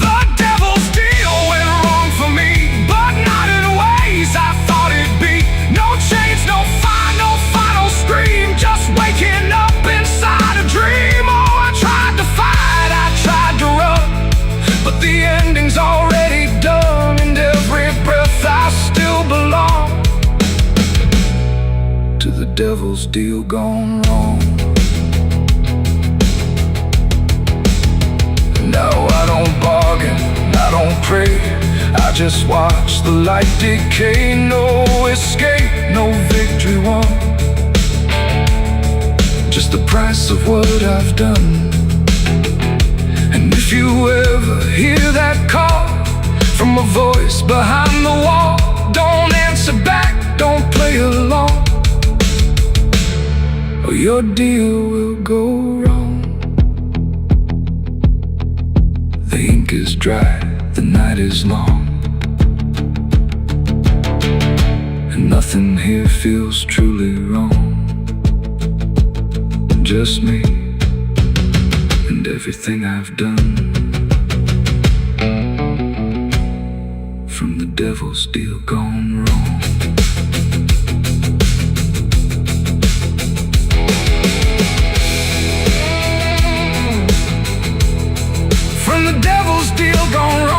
The devil's deal went wrong for me, but not in ways I thought it'd be. No chains, no fire, no final scream, just waking up inside a dream. Oh, I tried to fight, I tried to run, but the ending's already done, and every breath I still belong to the devil's deal gone wrong. Now I don't bargain, I don't pray, I just watch the light decay. No escape, no victory won, just the price of what I've done. And if you ever hear that call from a voice behind the wall, don't answer back, don't play along, or your deal will go wrong. The ink is dry, the night is long, and nothing here feels truly wrong. Just me and everything I've done, from the devil's deal gone wrong. From the devil's deal gone wrong.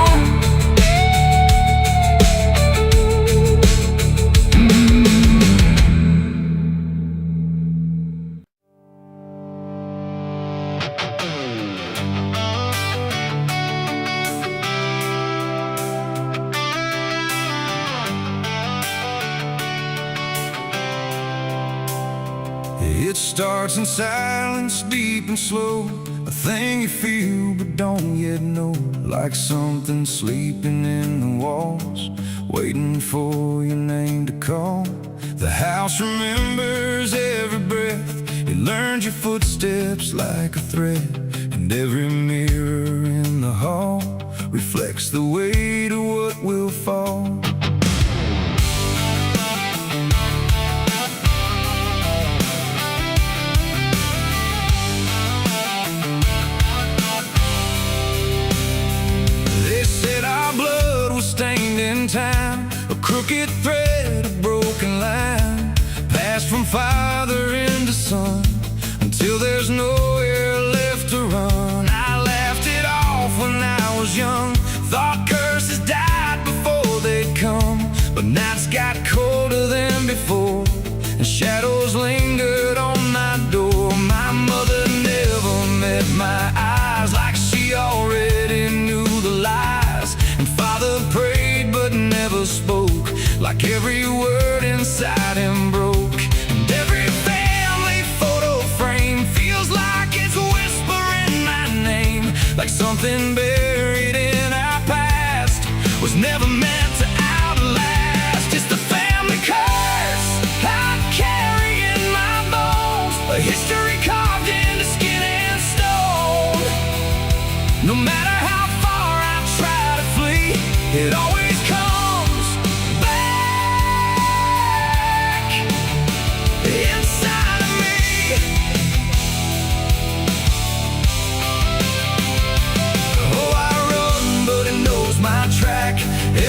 It starts in silence, deep and slow, a thing you feel but don't yet know, like something sleeping in the walls, waiting for your name to call. The house remembers every breath, it learns your footsteps like a thread, and every mirror in the hall reflects the weight of what will fall. there's nowhere left to run. I laughed it off when I was young. Thought curses died before they'd come, but nights got colder than before, and shadows lingered on my door. My mother never met my eyes, like she already knew the lies. And father prayed but never spoke, like every word inside him broke. And every family photo frame feels like it's whispering my name, like something buried in our past was never meant to outlast. It's the family curse I carry in my bones, a history carved into skin and stone. No matter how far I try to flee, it always comes back inside of me. Oh, I run, but it knows my track.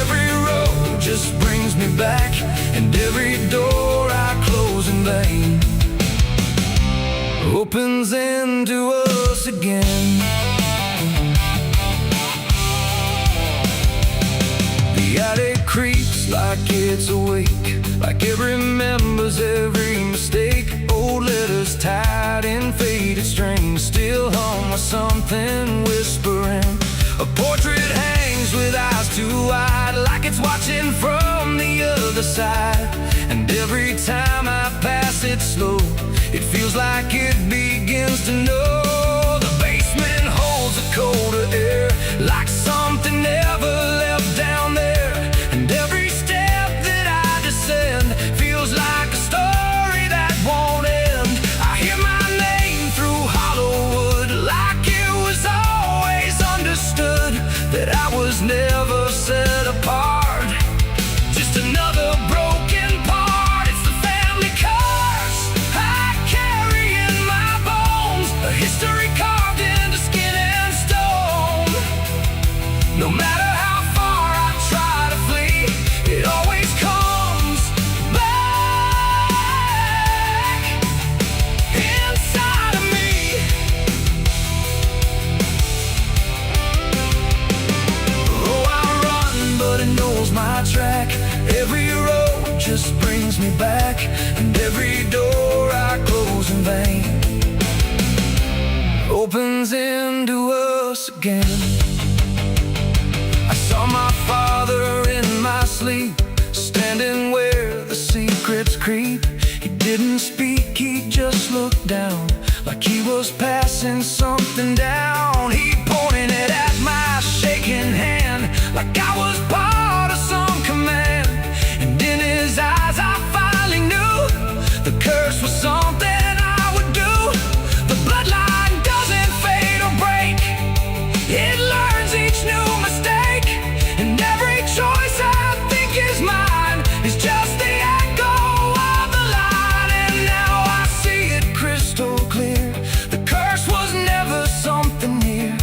Every road just brings me back, and every door I close in vain opens into us again. The attic creaks like it's awake, like it remembers every mistake. Old letters tied in faded strings still hung with something whispering. A portrait hangs with eyes too wide, like it's watching from the other side. And every time I pass it slow, it feels like it begins to know. The basement holds a colder air, like something never left down there. And every step that I descend feels like a story that won't end. I hear my name through hollow wood, like it was always understood that I was never set apart, just another broken part. It's the family curse I carry in my bones, a history carved into skin and stone. No matter how far I try to flee, it always comes back inside of me. Oh, I run, but it knows my track. Every road just brings me back, and every door I close in vain opens into us again. I saw my father in my sleep, standing where the secrets creep. He didn't speak, he just looked down, like he was passing something down. He pointed at my shaking hand, like I was part of some command. And in his eyes I finally knew the curse was something I would do. The bloodline doesn't fade or break, it learns each new mistake. And every choice I think is mine is just the echo of the line. And now I see it crystal clear, the curse was never something near.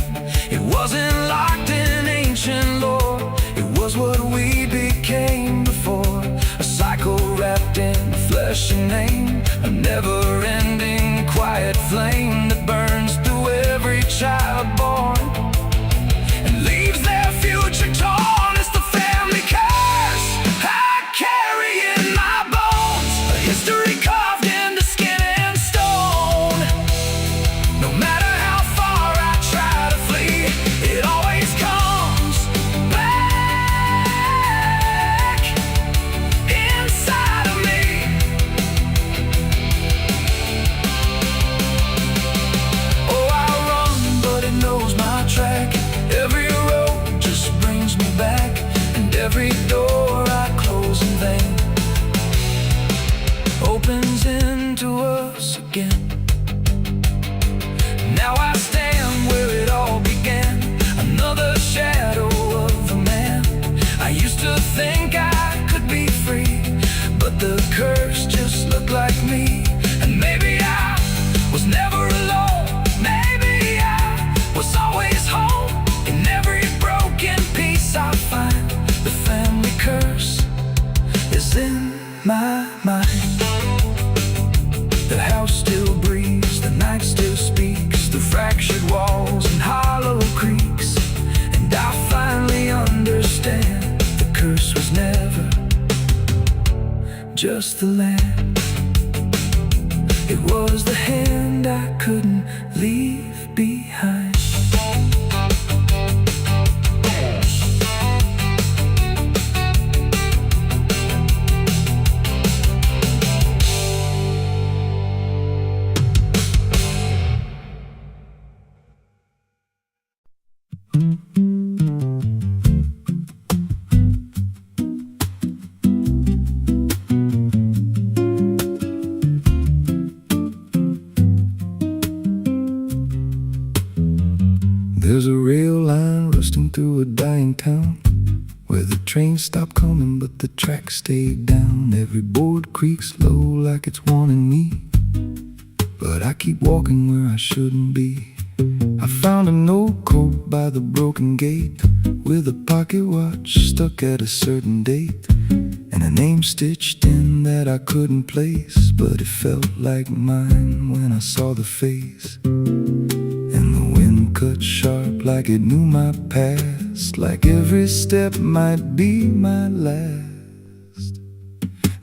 It wasn't locked in ancient lore, it was what we became before. A cycle wrapped in flesh and name, a never-ending quiet flame that burns through every child born and leaves their future torn. It's the family curse I carry in my bones, a history carved into skin and stone. No matter how far I try to flee, it always comes back inside of me. Oh, I run, but it knows my track. Every road just brings me back, and every door I close in vain opens into us again. Now I stand where it all began, another shadow of a man. I used to think I could be free, but the curse just looked like me. And maybe I was never alone, maybe I was always home. In every broken piece I find, the family curse is in my mind. The house still breathes, the night still the land. It was the hand I couldn't leave behind. There's a rail line rusting through a dying town, where the trains stop coming but the tracks stay down. Every board creaks low like it's warning me, but I keep walking where I shouldn't be. I found a note code by the broken gate, with a pocket watch stuck at a certain date, and a name stitched in that I couldn't place, but it felt like mine when I saw the face. And the wind cut sharp like it knew my past, like every step might be my last.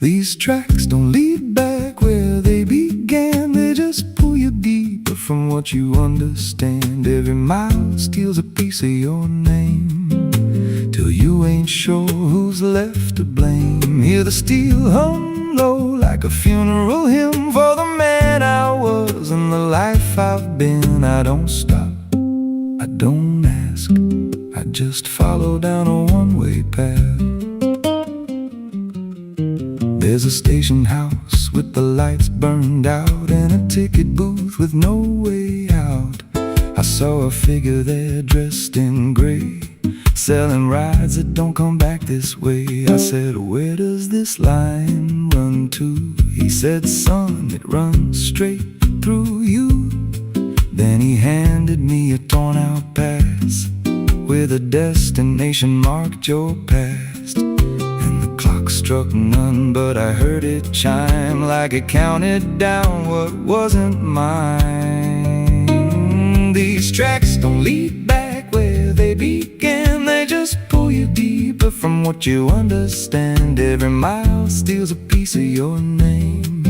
These tracks don't lead back where they began, they just pull you deeper from what you understand. Every mile steals a piece of your name, till you ain't sure who's left to blame. Hear the steel hum low like a funeral hymn for the man I was and the life I've been. I don't stop, I don't ask, I just follow down a one-way path. There's a station house with the lights burned out, and a ticket booth with no way out. I saw a figure there dressed in gray, selling rides that don't come back this way. I said, where does this line run to? He said, son, it runs straight through you. Then he handed me a torn out pass, with a destination marked your past. And the clock struck none, but I heard it chime like it counted down what wasn't mine. These tracks don't lead back where they began, they just pull you deeper from what you understand. Every mile steals a piece of your name,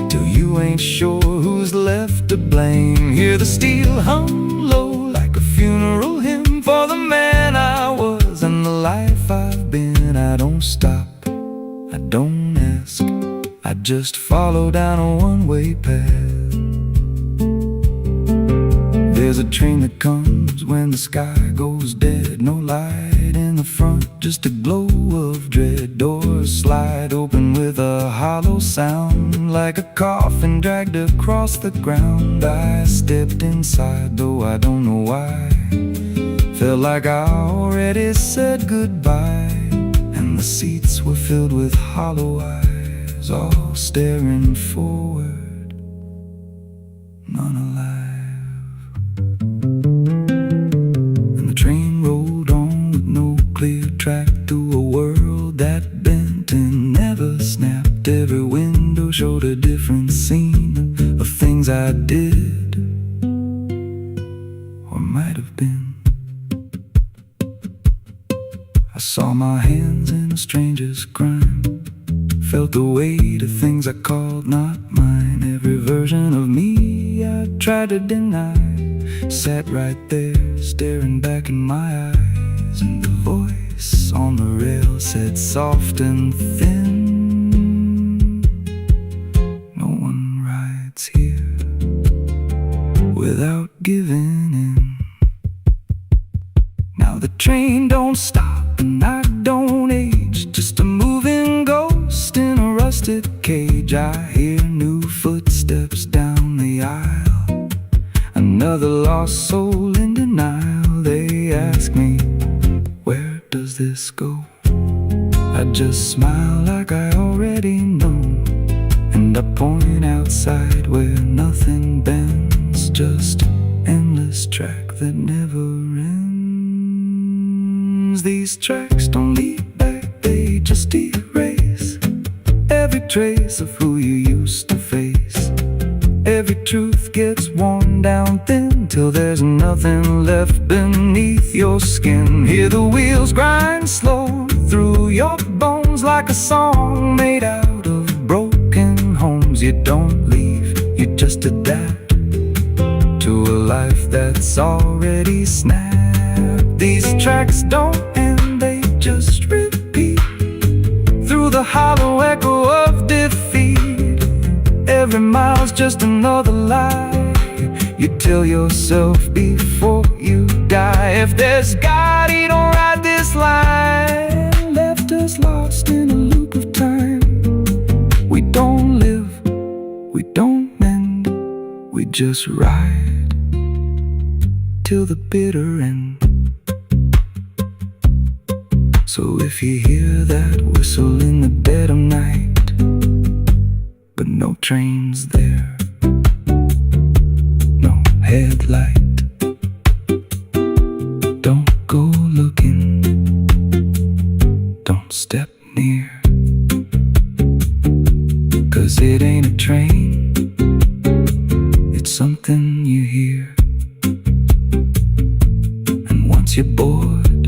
till you ain't sure who's left to blame. Hear the steel hum low like a funeral hymn for the man I was and the life I've been. I don't stop, I don't ask, I just follow down a one-way path. There's a train that comes when the sky goes dead, no light in the front, just a glow of dread. Doors slide open with a hollow sound, like a coffin dragged across the ground. I stepped inside, though I don't know why. Felt like I already said goodbye, and the seats were filled with hollow eyes, all staring forward, none alive. And the train rolled on with no clear track through a world that bent and never snapped. Every window showed a different scene of things I did, or might have been. I saw my hands in a stranger's crime, felt the weight of things I called not mine. Every version of me I tried to deny sat right there, staring back in my eyes. And the voice on the rail said soft and thin, no one rides here without giving in. Now the train don't stop and I don't age, just a moving ghost in a rusted cage. I hear new footsteps down the aisle, another lost soul in denial. They ask me, where does this go? I just smile like I already know, and I point outside where nothing bends, just endless track that never ends. These tracks don't lead back, they just erase every trace of who you used to face. Every truth gets worn down thin, till there's nothing left beneath your skin. Hear the wheels grind slow through your bones, like a song made out of you don't leave, you just adapt to a life that's already snapped. These tracks don't end, they just repeat through the hollow echo of defeat. Every mile's just another lie you tell yourself before you die. If there's God, he don't write this line, left us lost in a loop of time. We don't live, we don't mend, we just ride till the bitter end. So if you hear that whistle in the dead of night, but no train's there, no headlight, don't go looking, don't step near, 'cause it ain't a train, it's something you hear. And once you're bored,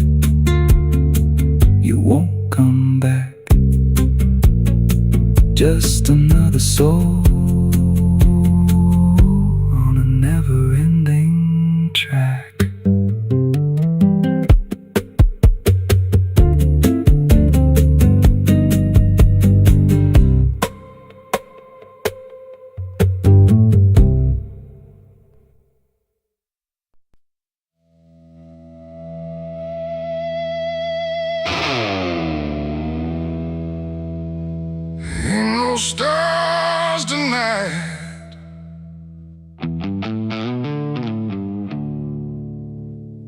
you won't come back, just another soul on a never-ending track. Stars tonight,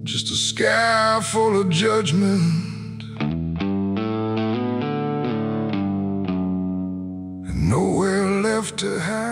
just a sky full of judgment, and nowhere left to hide.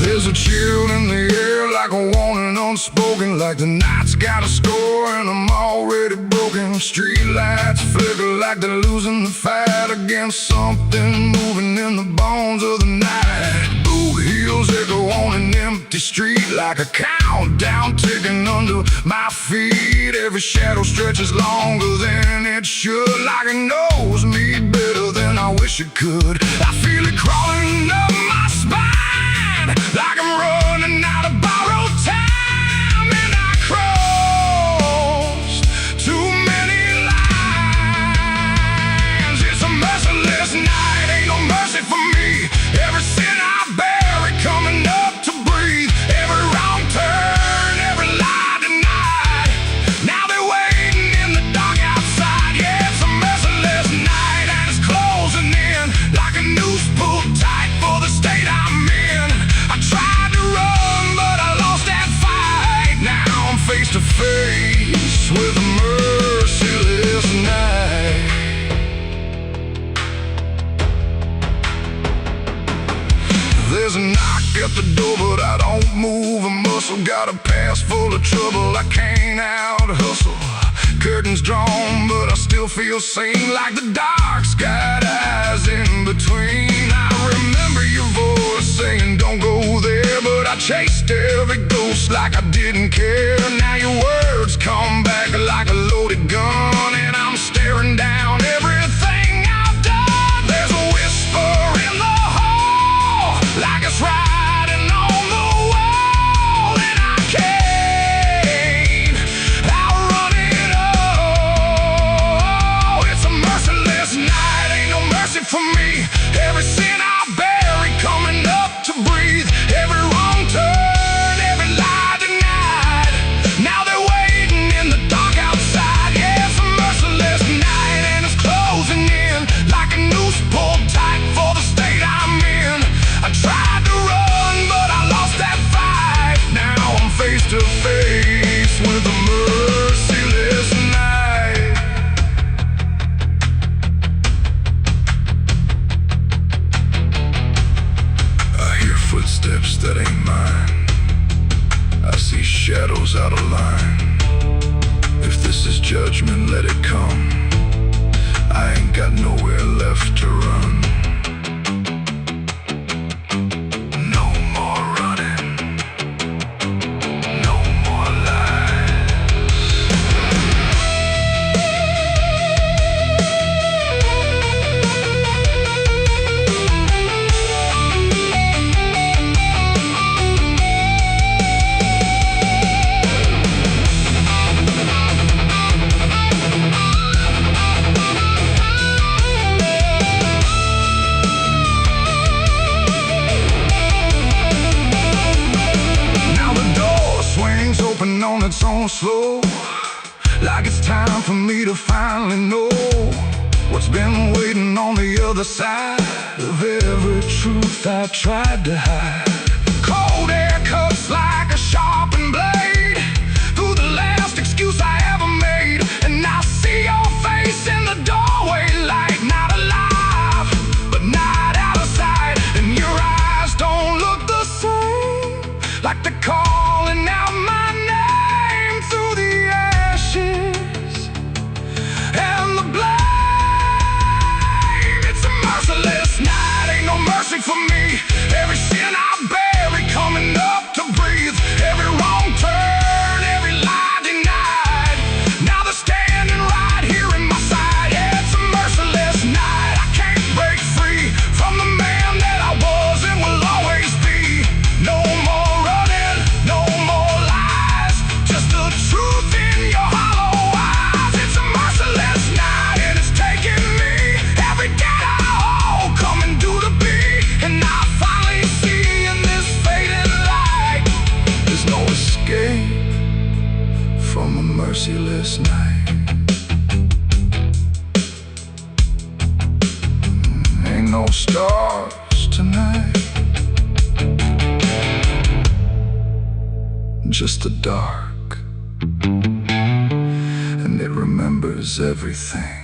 There's a chill in the air, like a warning unspoken, like the night's got a score and I'm already broken. Street lights flicker like they're losing the fight against something moving in the bones of the night. Boot heels echo on an empty street like a countdown ticking under my feet. Every shadow stretches longer than it should, like it knows me better than I wish it could. I feel it crawling up my spine, like I'm running out of borrowed time, and I crossed too many lines. It's a merciless night, ain't no mercy for me. Every sin I bury coming up to breathe, every wrong turn, every lie denied. Now they're waiting in the dark outside. Yeah, it's a merciless night and it's closing in like a noose pulled tight for the state I'm in. I tried to run, but I lost that fight. Now I'm face to face with a merciless night. There's a knock at the door, but I don't move a muscle. Got a past full of trouble, I can't out-hustle. Curtains drawn, but I still feel sane, like the dark's got eyes in between. I remember your voice saying don't go there, but I chased every ghost like I didn't care. Now your words come back like a loaded gun, and I'm staring down everything I've done. There's a whisper in the hall, like it's riding on the wall, and I can't outrun it all. It's a merciless night, ain't no mercy for me. Every sin I bury coming up to breathe, every wrong turn, every lie denied. Now they're waiting in the that ain't mine. I see shadows out of line. If this is judgment, let it come. I ain't got nowhere left to run. No more running. No more lies. Open on its own slow, like it's time for me to finally know what's been waiting on the other side of every truth I tried to hide. Cold air cuts like a sharpened blade through the last excuse I ever made, and I see your face in the doorway, like not alive, but not out of sight. And your eyes don't look the same, like they're calling out my name through the ashes and the blame. It's a merciless night, ain't no mercy for me. Every sin I bury coming up to breathe, every wrong turn, every lie denied. Now they're standing right here in my side. Yeah, it's a merciless night. I can't break free from the man that I was and will always be. No more running, no more lies, just the truth in your hollow eyes. It's a merciless night and it's taking me every day I hold, coming due to be. And I finally see in this fading light, there's no escape from a merciless night. Ain't no stars tonight, just the dark, and it remembers everything.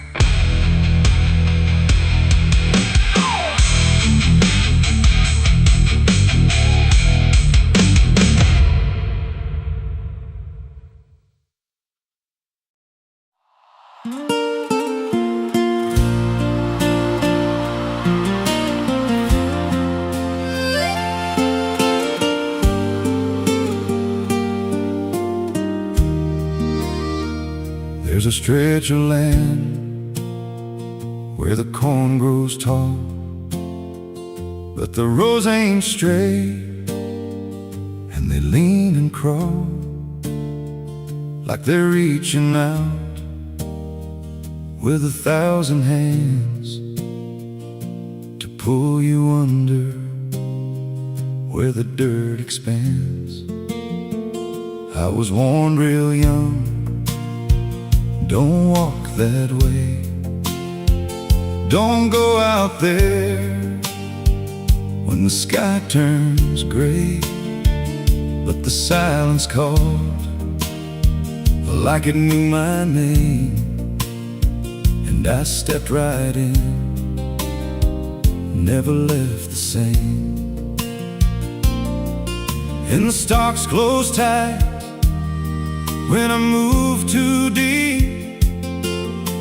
There's a stretch of land where the corn grows tall, but the rows ain't straight, and they lean and crawl like they're reaching out with 1,000 hands to pull you under where the dirt expands. I was warned real young, don't walk that way, don't go out there when the sky turns gray. But the silence called like it knew my name, and I stepped right in, never left the same. And the stalks closed tight when I moved too deep,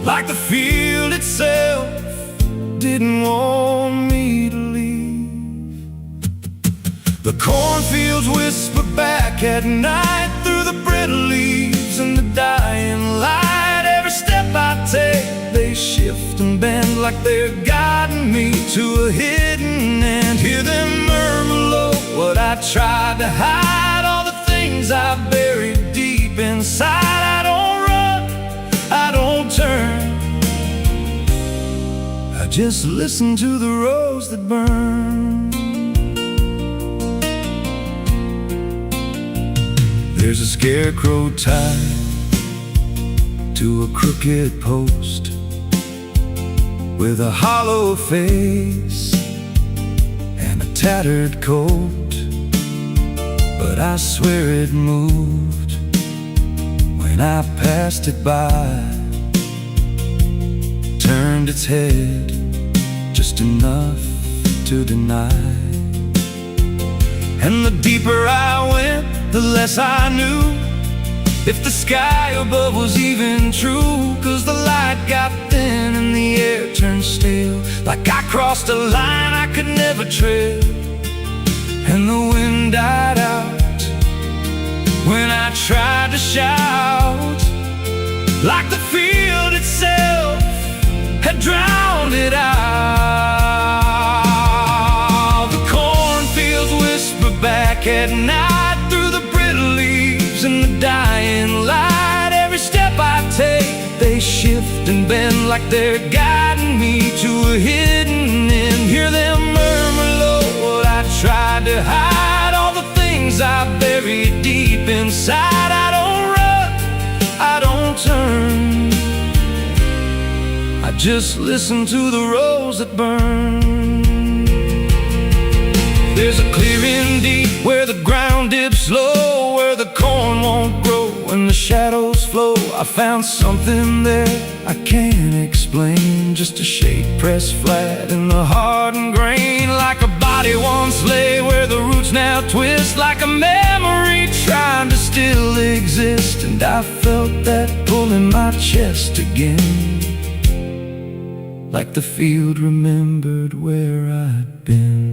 like the field itself didn't want me to leave. The cornfields whisper back at night through the brittle leaves and the dying light. Every step I take, they shift and bend like they're guiding me to a hidden end. Hear them murmur low what I tried to hide, all the things I buried deep inside. I don't run, I don't turn, I just listen to the rose that burn. There's a scarecrow tied to a crooked post with a hollow face and a tattered coat, but I swear it moved when I passed it by, turned its head just enough to deny. And the deeper I went, the less I knew if the sky above was even true. 'Cause the light got thin and the air turned stale, like I crossed a line I could never tread. And the wind died out when I tried to shout, like the field itself had drowned it out. The cornfields whisper back at night through the brittle leaves and the dying light. Every step I take, they shift and bend like they're guiding me to a hidden end. Hear them murmur low what I tried to hide, all the things I buried deep inside. I don't run, I don't turn, I just listen to the rose that burn. There's a clearing deep where the ground dips low, where the corn won't grow and the shadows flow. I found something there I can't explain, just a shape pressed flat in the hardened grain, like a body once lay where the roots now twist, like a memory trying to still exist. And I felt that pull in my chest again, like the field remembered where I'd been.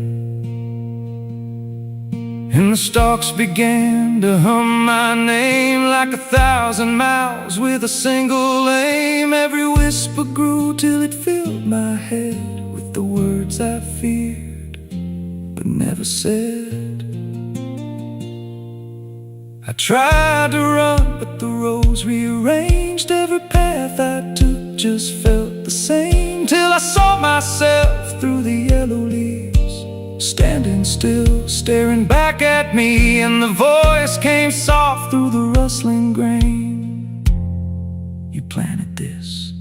And the stalks began to hum my name like 1,000 mouths with a single aim. Every whisper grew till it filled my head with the words I feared but never said. I tried to run, but the rose rearranged. Every path I took just felt the same, till I saw myself through the yellow leaves, standing still, staring back at me. And the voice came soft through the rustling grain: you planted this,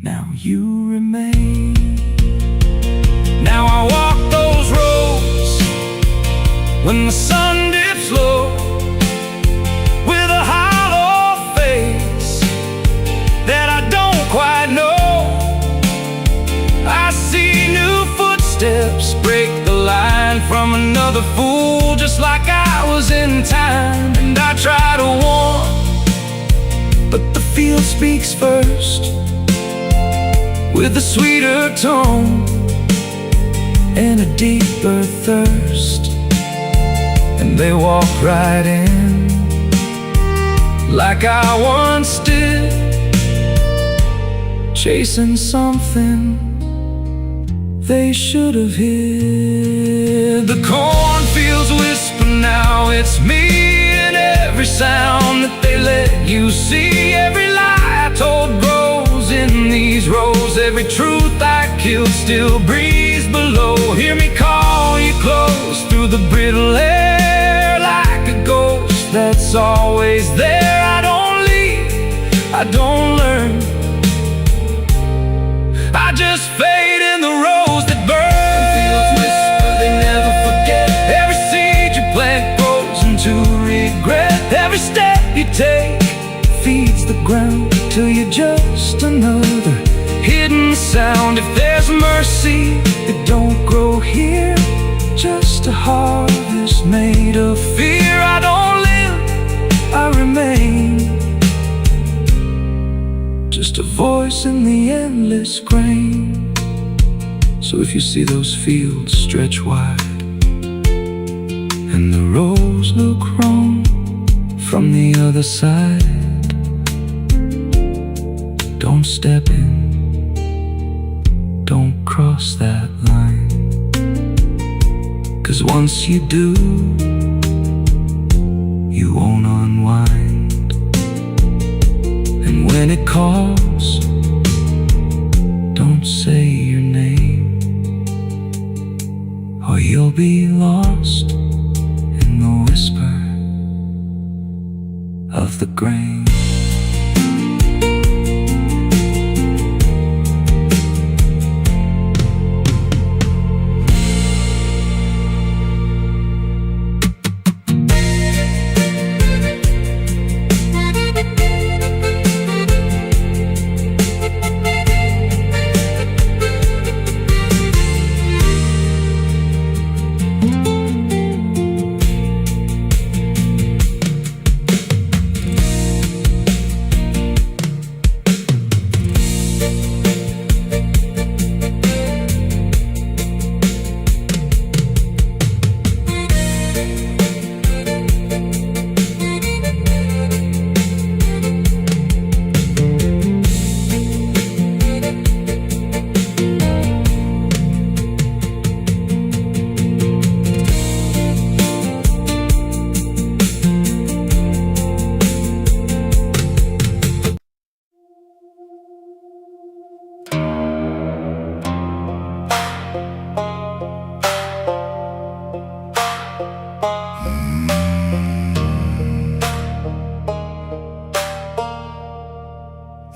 now you remain. Now I walk those roads when the sun dips low, with a hollow face that I don't quite know. I see new footsteps break the line from another fool, just like I was in time. And I try to warn, but the field speaks first, with a sweeter tone and a deeper thirst. And they walk right in, like I once did, chasing something they should have hid. The cornfields whisper now, it's me, and every sound that they let you see. Every lie I told grows in these rows, every truth I killed still breathes below. Hear me call you close through the brittle air, like a ghost that's always there. I don't leave, I don't learn, I just fade in the rose that burn. Fields whisper, they never forget. Every seed you plant grows into regret. Every step you take feeds the ground till you're just another hidden sound. If there's mercy, it don't grow here, just a harvest made of fear. I don't live, I remain, just a voice in the endless grain. So if you see those fields stretch wide and the rows look wrong from the other side, don't step in, don't cross that line. 'Cause once you do, you won't unwind. And when it calls, don't say your name, or you'll be lost in the whisper of the grain.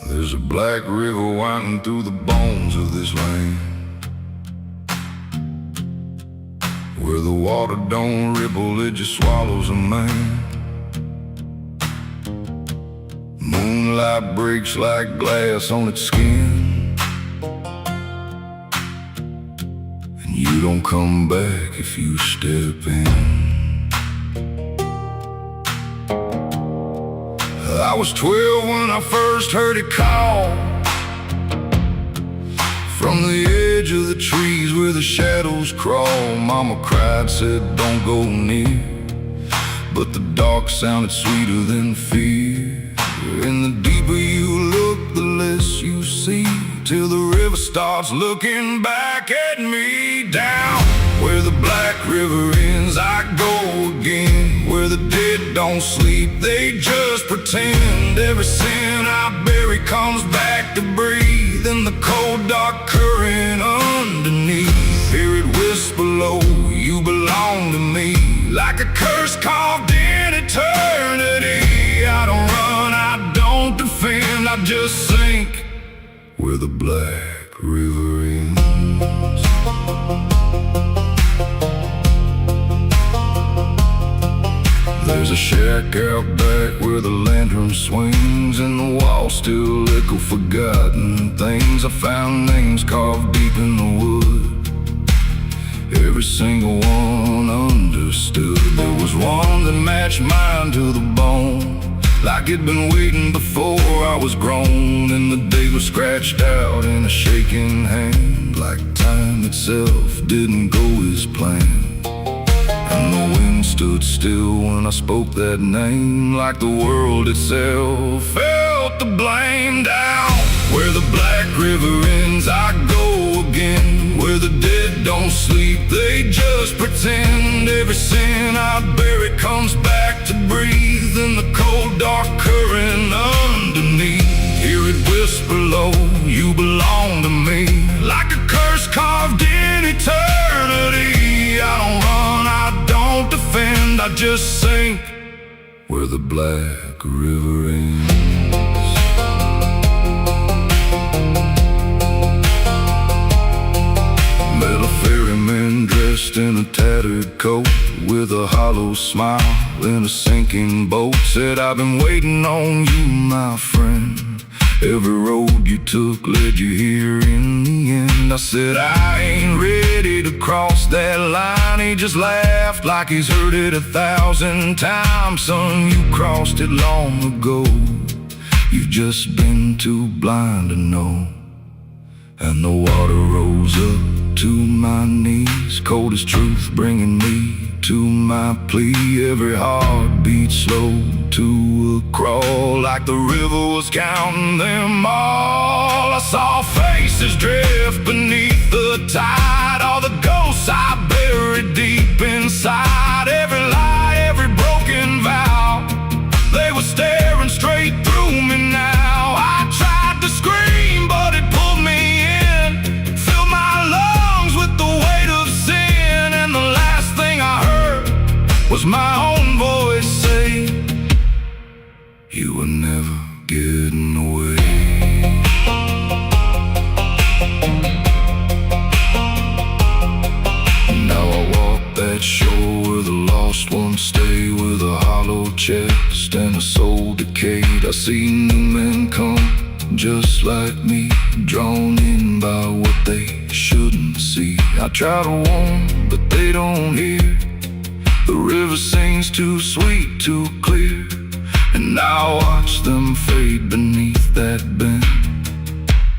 There's a black river winding through the bones of this land, where the water don't ripple, it just swallows a man. Moonlight breaks like glass on its skin, and you don't come back if you step in. I was 12 when I first heard it call, from the edge of the trees where the shadows crawl. Mama cried, said don't go near, but the dark sounded sweeter than fear. And the deeper you look, the less you see, till the river starts looking back at me. Down where the black river ends, I go again, where the dead don't sleep, they just pretend. Every sin I bury comes back to breathe in the cold dark current underneath. Hear it whisper low, you belong to me, like a curse carved in eternity. I don't run, I don't defend, I just sink where the black river ends. There's a shack out back where the lantern swings, and the walls still echo forgotten things. I found names carved deep in the wood, every single one understood. There was one that matched mine to the bone, like it'd been waiting before I was grown. And the day was scratched out in a shaking hand, like time itself didn't go as planned. And the wind stood still when I spoke that name, like the world itself felt the blame. Down where the black river ends, I go again, where the dead don't sleep, they just pretend. Every sin I bury comes back to breathe in the cold dark current underneath. Hear it whisper low, you belong to me, like a curse carved in eternity. I don't run, I don't defend, I just sink where the black river ends. Met a ferryman dressed in a tattered coat, with a hollow smile in a sinking boat. Said, I've been waiting on you, my friend. Every road you took led you here in the end. I said, I ain't ready to cross that line. He just laughed like he's heard it 1,000 times. Son, you crossed it long ago, you've just been too blind to know. And the water rose up to my knees, cold as truth, bringing me to my plea. Every heartbeat slow to a crawl, like the river was counting them all. I saw faces drift beneath the tide, all the ghosts I buried deep inside. Every lie, every broken vow, they were staring straight through me now. I tried to scream, but it pulled me in, filled my lungs with the weight of sin. And the last thing I heard was my own voice say, you were never getting away. Now I walk that shore where the lost ones stay, with a hollow chest and a soul decayed. I see new men come just like me, drawn in by what they shouldn't see. I try to warn, but they don't hear. The river sings too sweet, too clear, and I watch them fade beneath that bend,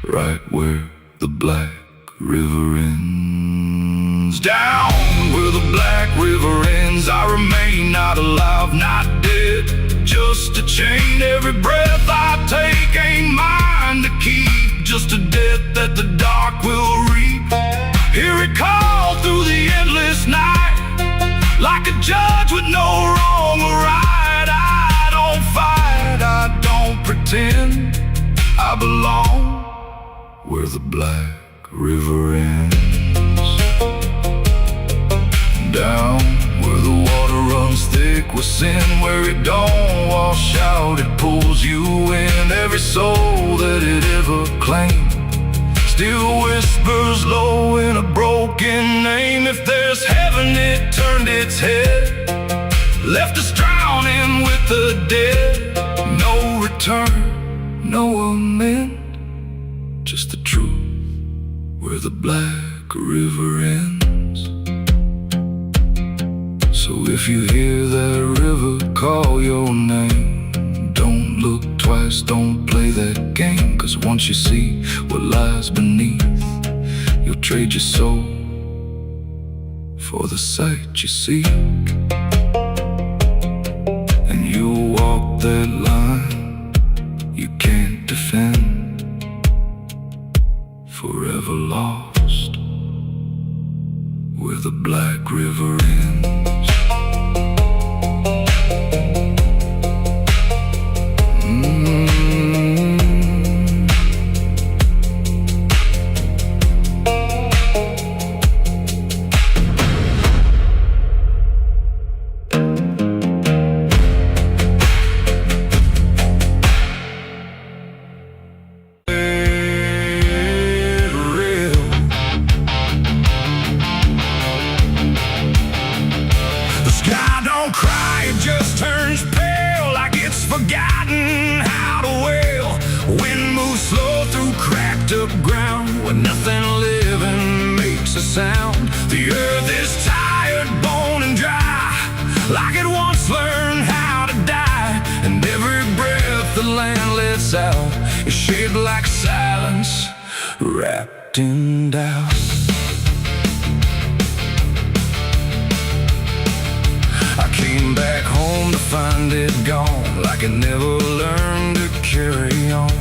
right where the black river ends. Down where the black river ends, I remain not alive, not dead, just a chain. Every breath I take ain't mine to keep, just a death that the dark will reap. Hear it call through the endless night, like a judge with no wrong or right. I don't fight, I don't pretend, I belong where the black river ends. Down where the water thick with sin, where it don't wash out, it pulls you in. Every soul that it ever claimed still whispers low in a broken name. If there's heaven, it turned its head, left us drowning with the dead. No return, no amend, just the truth where the black river ends. So if you hear that river call your name, don't look twice, don't play that game. 'Cause once you see what lies beneath, you'll trade your soul for the sight you seek. And you'll walk that line you can't defend, forever lost where the black river ends. Forgotten how to wail. Wind moves slow through cracked up ground, where nothing living makes a sound. The earth is tired, bone and dry, like it once learned how to die. And every breath the land lets out is shaped like silence, wrapped in doubt. I came back home to find it gone, like it never learned to carry on.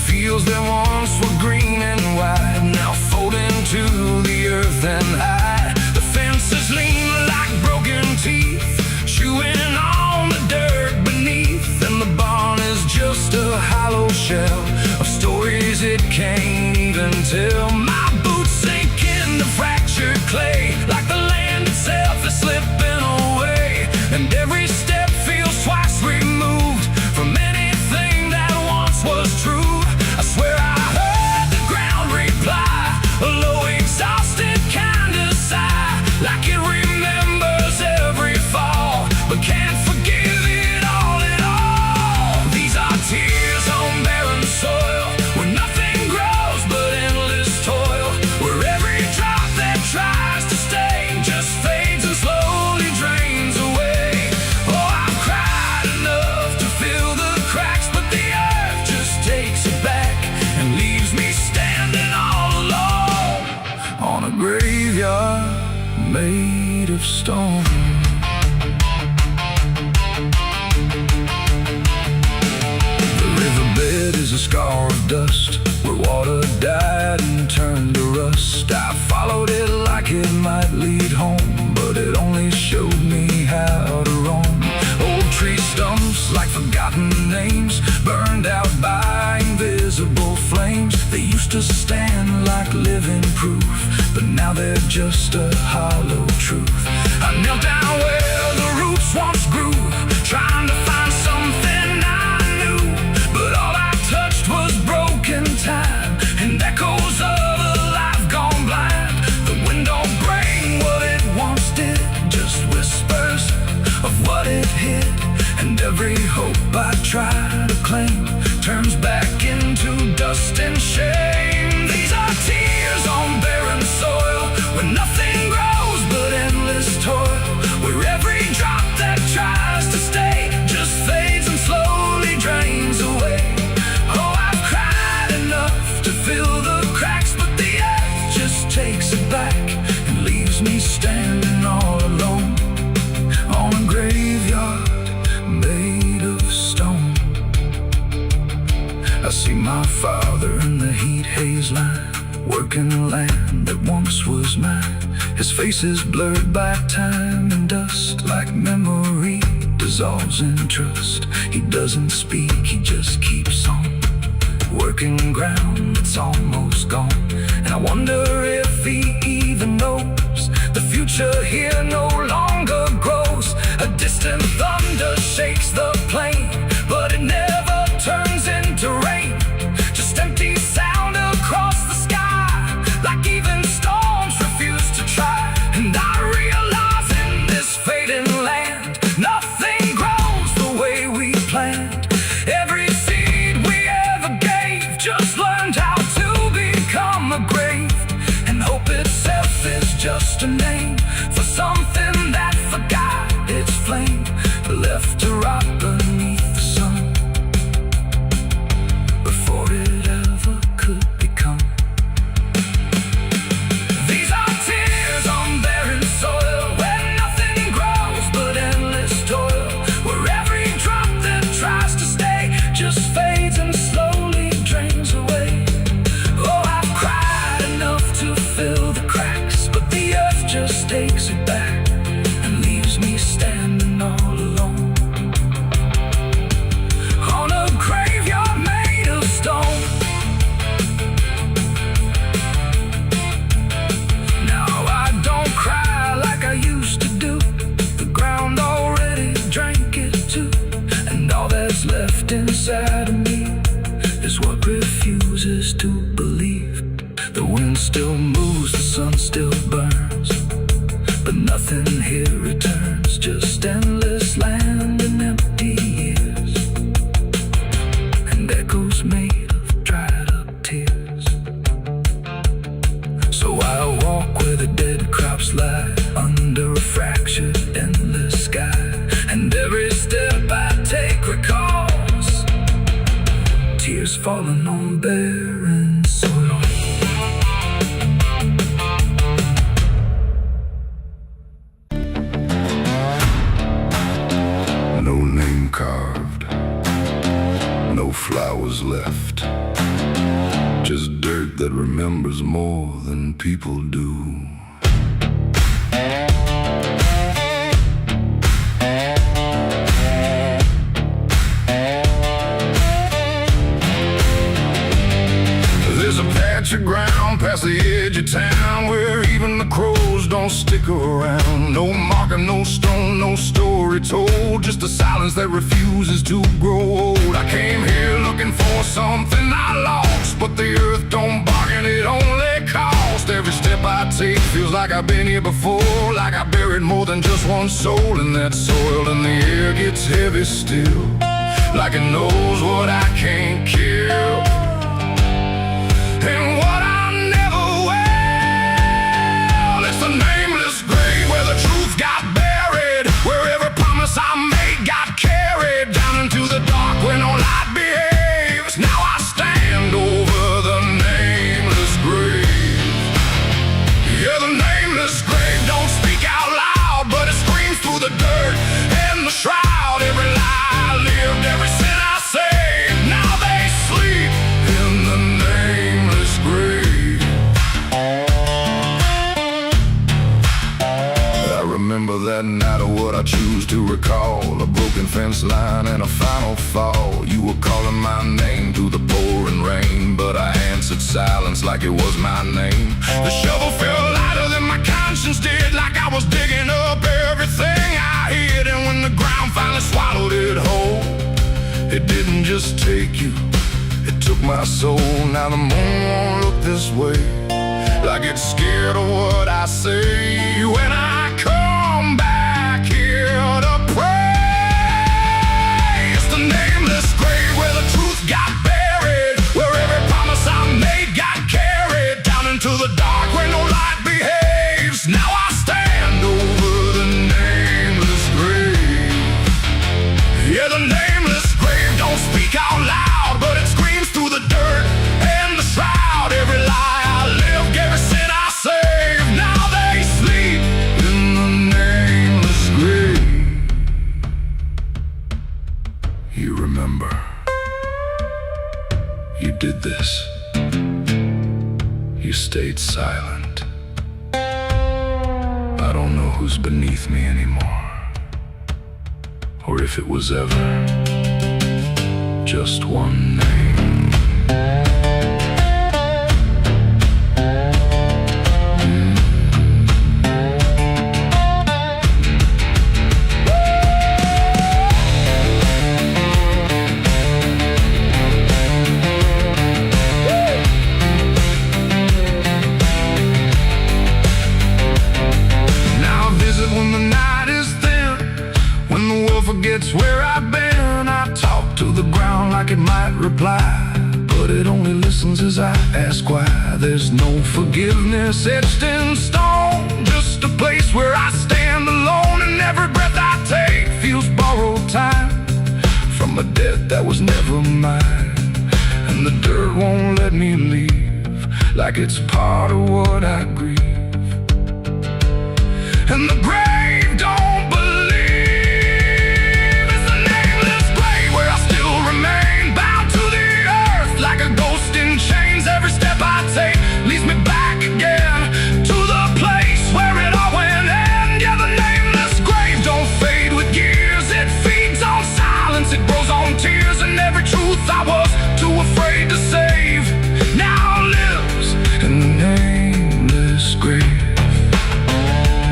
Fields that once were green and wide, now fold into the earth and hide. The fences lean like broken teeth, chewing on the dirt beneath. And the barn is just a hollow shell of stories it can't even tell. My boots sink into fractured clay, like the land itself is slipping away. And every step feels twice removed from anything that once was true. I swear I heard the ground reply, a low exhausted kind of sigh, like it remembers every fall, but can't forgive it all at all. These are tears on barren soil, where nothing grows but endless toil, where every drop that tries to stay just fades and slowly drains away. Oh, I've cried enough to fill the cracks, but the earth just takes it back and leaves me standing all alone on a graveyard made of stone. The riverbed is a scar of dust, where water died and turned to rust. I followed it like it might lead home, but it only showed me how to roam. Old tree stumps like forgotten names, burned out by invisible flames. They used to stand like living proof, but now they're just a hollow truth. I knelt down where the roots once grew, trying to find something I knew, but all I touched was broken time and echoes of a life gone blind. The wind don't bring what it once did, just whispers of what it hid. And every hope I try to claim turns back into dust and shame. These are tears on barren soil, where nothing grows but endless toil, where every drop that tries to stay just fades and slowly drains away. Oh, I've cried enough to fill the cracks, but the earth just takes it back and leaves me standing all alone on a graveyard made of stone. I see my father in the heat haze line, working land that once was mine. His face is blurred by time and dust, like memory dissolves in trust. He doesn't speak, he just keeps on working ground that's almost gone. And I wonder if he even knows the future here no longer grows. A distant thought just a name for something that forgot its flame, left to rot beneath the sun before it ever could become. These are tears on barren soil, where nothing grows but endless toil, where every drop that tries to stay just fades and slowly drains away. Oh, I've cried enough to fill the cracks, but the earth just takes it back and leaves me standing all alone on a graveyard made of stone. Now I don't cry like I used to do. The ground already drank it too, and all that's left inside of me is what refuses to believe. The wind still moves, the sun still burns, but nothing here returns, just endless land and empty years, and echoes made of dried up tears. So I walk where the dead crops lie, under a fractured endless sky, and every step I take recalls tears falling on barren soil. No name carved, no flowers left, just dirt that remembers more than people do. There's a patch of ground past the edge of town where even the crows don't stick around. No marker, no stone, no story told, just a silence that refuses to grow old. I came here looking for something I lost, but the earth don't bargain, it only cost. Every step I take feels like I've been here before, like I buried more than just one soul in that soil. And the air gets heavy still, like it knows what I can't kill, and what I never will. It's the nameless grave where the truth got buried, where every promise I made got carried down into the dark where no light behaves. Now I stand over the nameless grave. Yeah, the nameless grave don't speak out loud, but it screams through the dirt and the shroud. Every lie I lived, every sin I saved, now they sleep in the nameless grave. I remember that night of what I choose to recall, a broken fence line and a final fall. You were calling my name through the pouring rain, but I answered silence like it was my name. The shovel felt lighter than my conscience did, like I was digging up everything I hid. And when the ground finally swallowed it whole, it didn't just take you, it took my soul. Now the moon won't look this way, like it's scared of what I say when I come back here to pray. It's the nameless grave where the truth got buried, where every promise I made got carried down into the dark where no light behaves. Now I stand over the nameless grave. Yeah, the nameless grave don't speak out loud, but it screams through the dirt and the shroud. Every lie I lived, every sin I saved, now they sleep in the nameless grave. You remember, you did this. You stayed silent. I don't know who's beneath me anymore, or if it was ever just one name. Now I visit when the night is thin, when the world forgets where I've been. I talk to the ground like it might reply, but it only listens as I ask why. There's no forgiveness etched in stone, place where I stand alone, and every breath I take feels borrowed time from a debt that was never mine. And the dirt won't let me leave, like it's part of what I grieve. And the grave don't believe it's a nameless grave where I still remain bound to the earth like a ghost in chains. Every step I take leads me back again to the place where it all went end. Yeah, the nameless grave don't fade with years. It feeds on silence, it grows on tears, and every truth I was too afraid to save now lives in the nameless grave.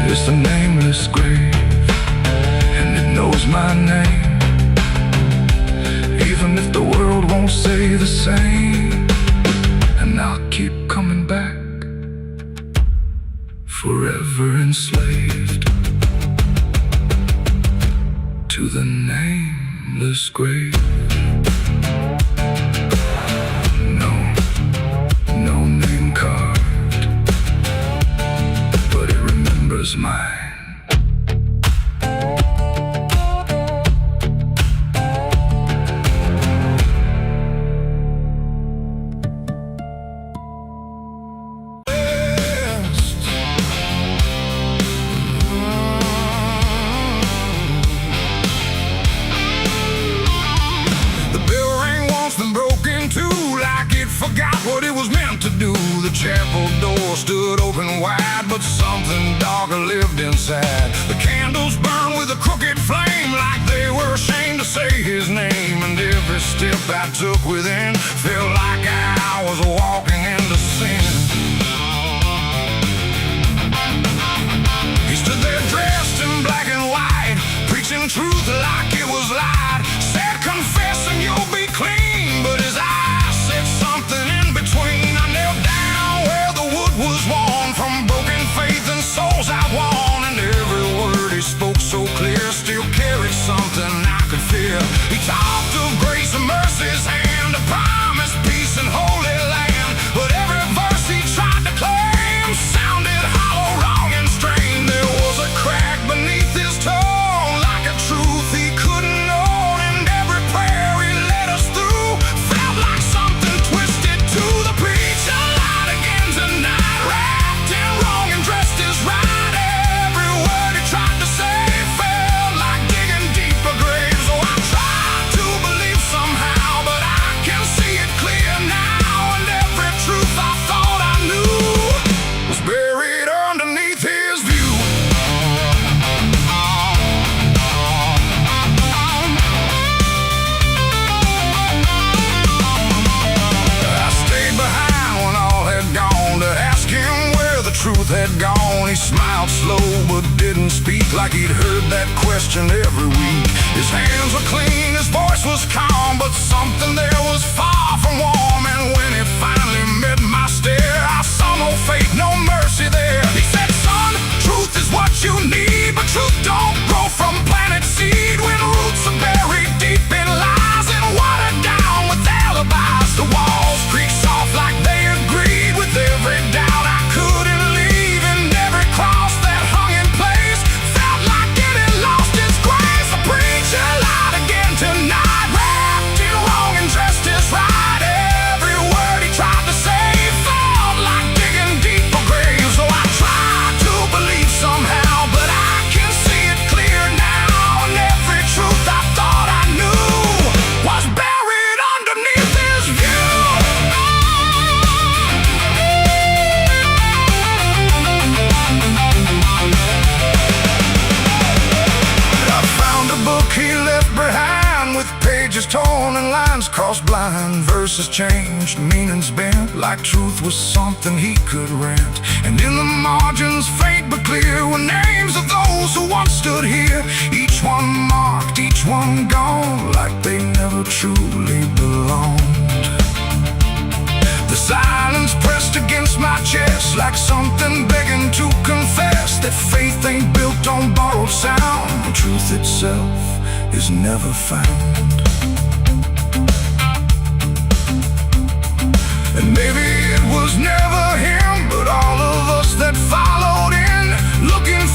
It's a nameless grave, and it knows my name, even if the world won't say the same. And I'll keep coming back, forever enslaved to the nameless grave. No name carved, but it remembers mine. Forgot what it was meant to do. The chapel door stood open wide, but something darker lived inside. The candles burned with a crooked flame, like they were ashamed to say his name. And every step I took within felt like I was walking into sin. He stood there dressed in black and white, preaching truth like it was lied. Said, confess and you'll be clean, but his eyes said something in between. I knelt down where the wood was worn from broken faith and souls I won. And every word he spoke so clear still carried something I could feel. He talked of grace and mercy's hand, a promise, peace and holy land. But every verse he tried to claim sounded hollow, wrong and strained. There was a crack beneath his tone, like a truth he couldn't own. And every prayer he led us through felt like something twisted to the preacher. Light again tonight, wrapped in wrong and dressed as right. Every word he tried to say felt like digging deeper graves. So I tried to believe somehow, but I can see it clear now. And every truth I thought I knew was buried underneath his view. I stayed behind when all had gone to ask him where the truth had gone. He smiled slow but didn't speak, like he'd heard that question every week. His hands were clean, his voice was calm, but something there was far from warm. And when it finally met my stare, I saw no faith, no mercy there. He said, son, truth is what you need, but truth don't grow from planted seed. When roots are buried deep in lies and watered down with alibis, the walls creak soft like they agreed with every doubt I couldn't leave. And every cross that hung in place felt like it had lost its grace. The preacher lied again tonight, wrapped in wrong and dressed as right. Every word he tried to say felt like digging deeper graves. So I tried to believe somehow, but I can see it clear now. And every truth I thought I knew was buried underneath his view. I found a book he left behind with pages torn and lines crossed blind. Verses changed, meanings bent, like truth was something he could rent. And in the margins, faint but clear, were names of those who once stood here. Each one marked, each one gone, like they never truly belonged. The silence pressed against my chest, like something begging to confess that faith ain't built on borrowed sound. The truth itself is never found. And maybe it was never him, but all of us that followed in, looking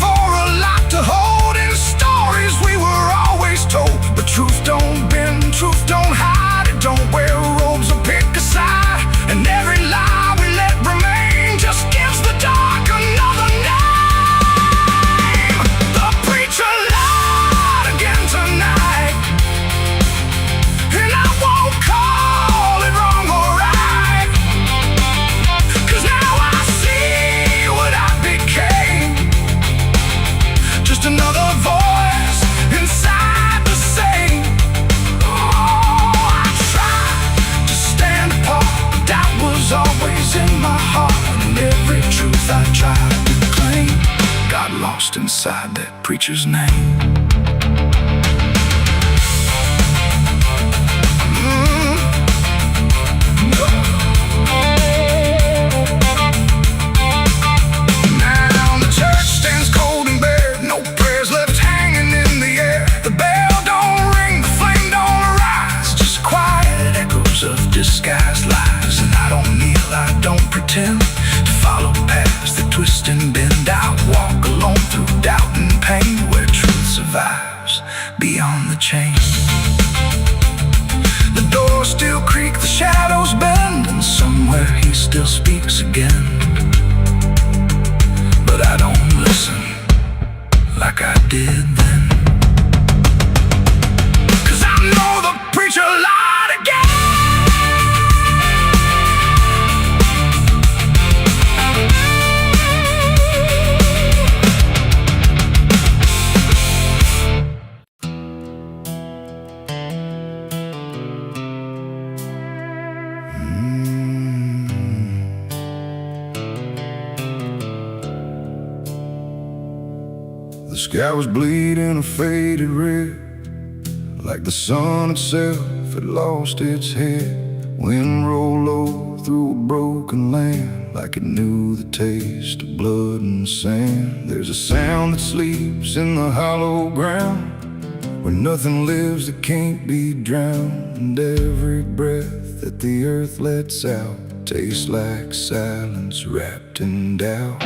inside that preacher's name. Now the church stands cold and bare, no prayers left hanging in the air. The bell don't ring, the flame don't rise, just quiet echoes of disguised lies. And I don't kneel, I don't pretend to follow paths that twist and bend. I walk alone through doubt and pain, where truth survives beyond the chain. The doors still creak, the shadows bend, and somewhere he still speaks again. But I don't listen like I did then, 'cause I know the preacher lied again. The sky was bleeding a faded red, like the sun itself had lost its head. Wind rolled low through a broken land, like it knew the taste of blood and sand. There's a sound that sleeps in the hollow ground, where nothing lives that can't be drowned. And every breath that the earth lets out tastes like silence wrapped in doubt.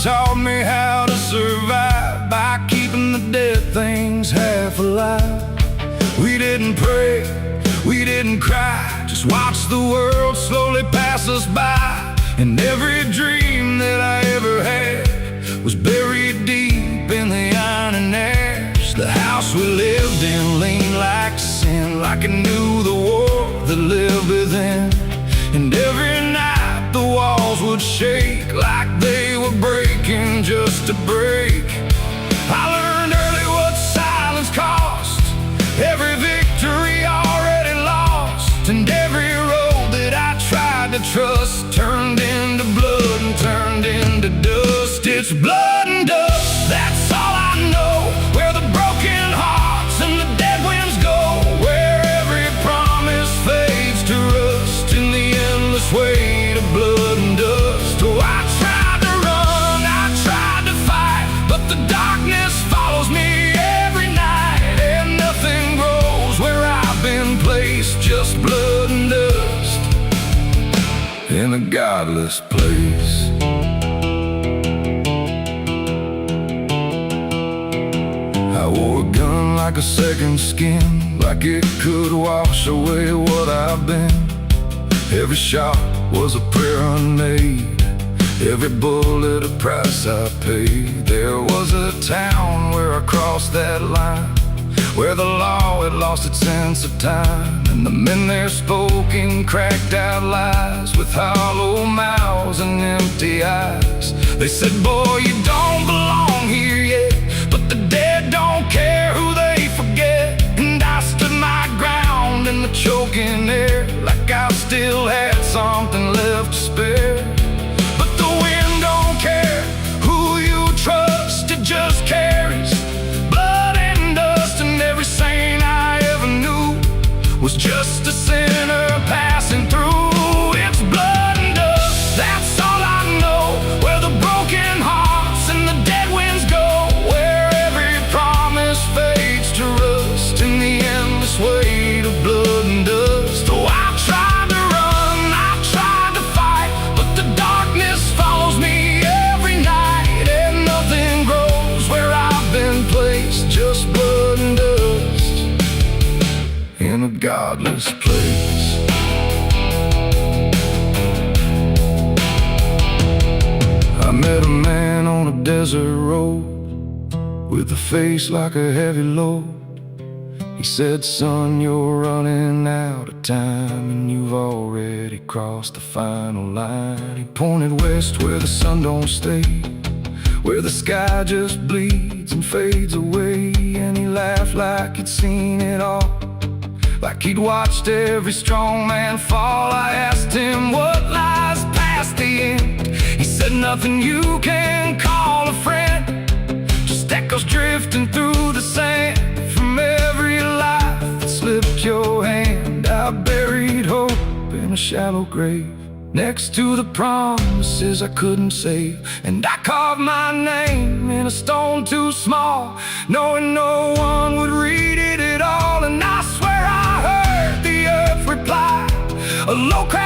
Taught me how to survive by keeping the dead things half alive. We didn't pray, we didn't cry, just watch the world slowly pass us by. And every dream that I ever had was buried deep in the iron and ash. The house we lived in leaned like sin, like it knew the war that lived within. And every night the walls would shake like they were breaking just to break. I learned early what silence cost, every victory already lost. And every road that I tried to trust turned into blood and turned into dust. It's blood and dust, that's all I know. Where the broken hearts and the dead winds go, where every promise fades to rust in the endless weight of blood and dust. Oh, I tried to run, I tried to fight, but the darkness follows me every night. And nothing grows where I've been placed, just blood and dust in a godless place. I wore a gun like a second skin, like it could wash away what I've been. Every shot was a prayer unmade, every bullet a price I paid. There was a town where I crossed that line, where the law had lost its sense of time. And the men there spoke in cracked out lies, with hollow mouths and empty eyes. They said, boy, you don't belong here yet, but the dead don't care who they forget. And I stood my ground in the choking air, like I still had something left to spare. But the wind don't care who you trust, it just carries blood and dust. And every saint I ever knew was just a sinner passing through. It's blood and dust, that's all I know. Where the broken hearts and the dead winds go, where every promise fades to rust in the endless weight of blood and dust. Oh, I tried to run, I tried to fight, but the darkness follows me every night. And nothing grows where I've been placed, just blood and dust in a godless place. I met a man on a desert road with a face like a heavy load. He said, son, you're running out of time, and you've already crossed the final line. He pointed west where the sun don't stay, where the sky just bleeds and fades away. And he laughed like he'd seen it all, like he'd watched every strong man fall. I asked him what lies past the end. He said, nothing you can call a friend, just echoes drifting through the sand from every life that slipped your hand. I buried hope in a shallow grave, next to the promises I couldn't save. And I carved my name in a stone too small, knowing no one would read it at all. And I swear I heard the earth reply, a low cry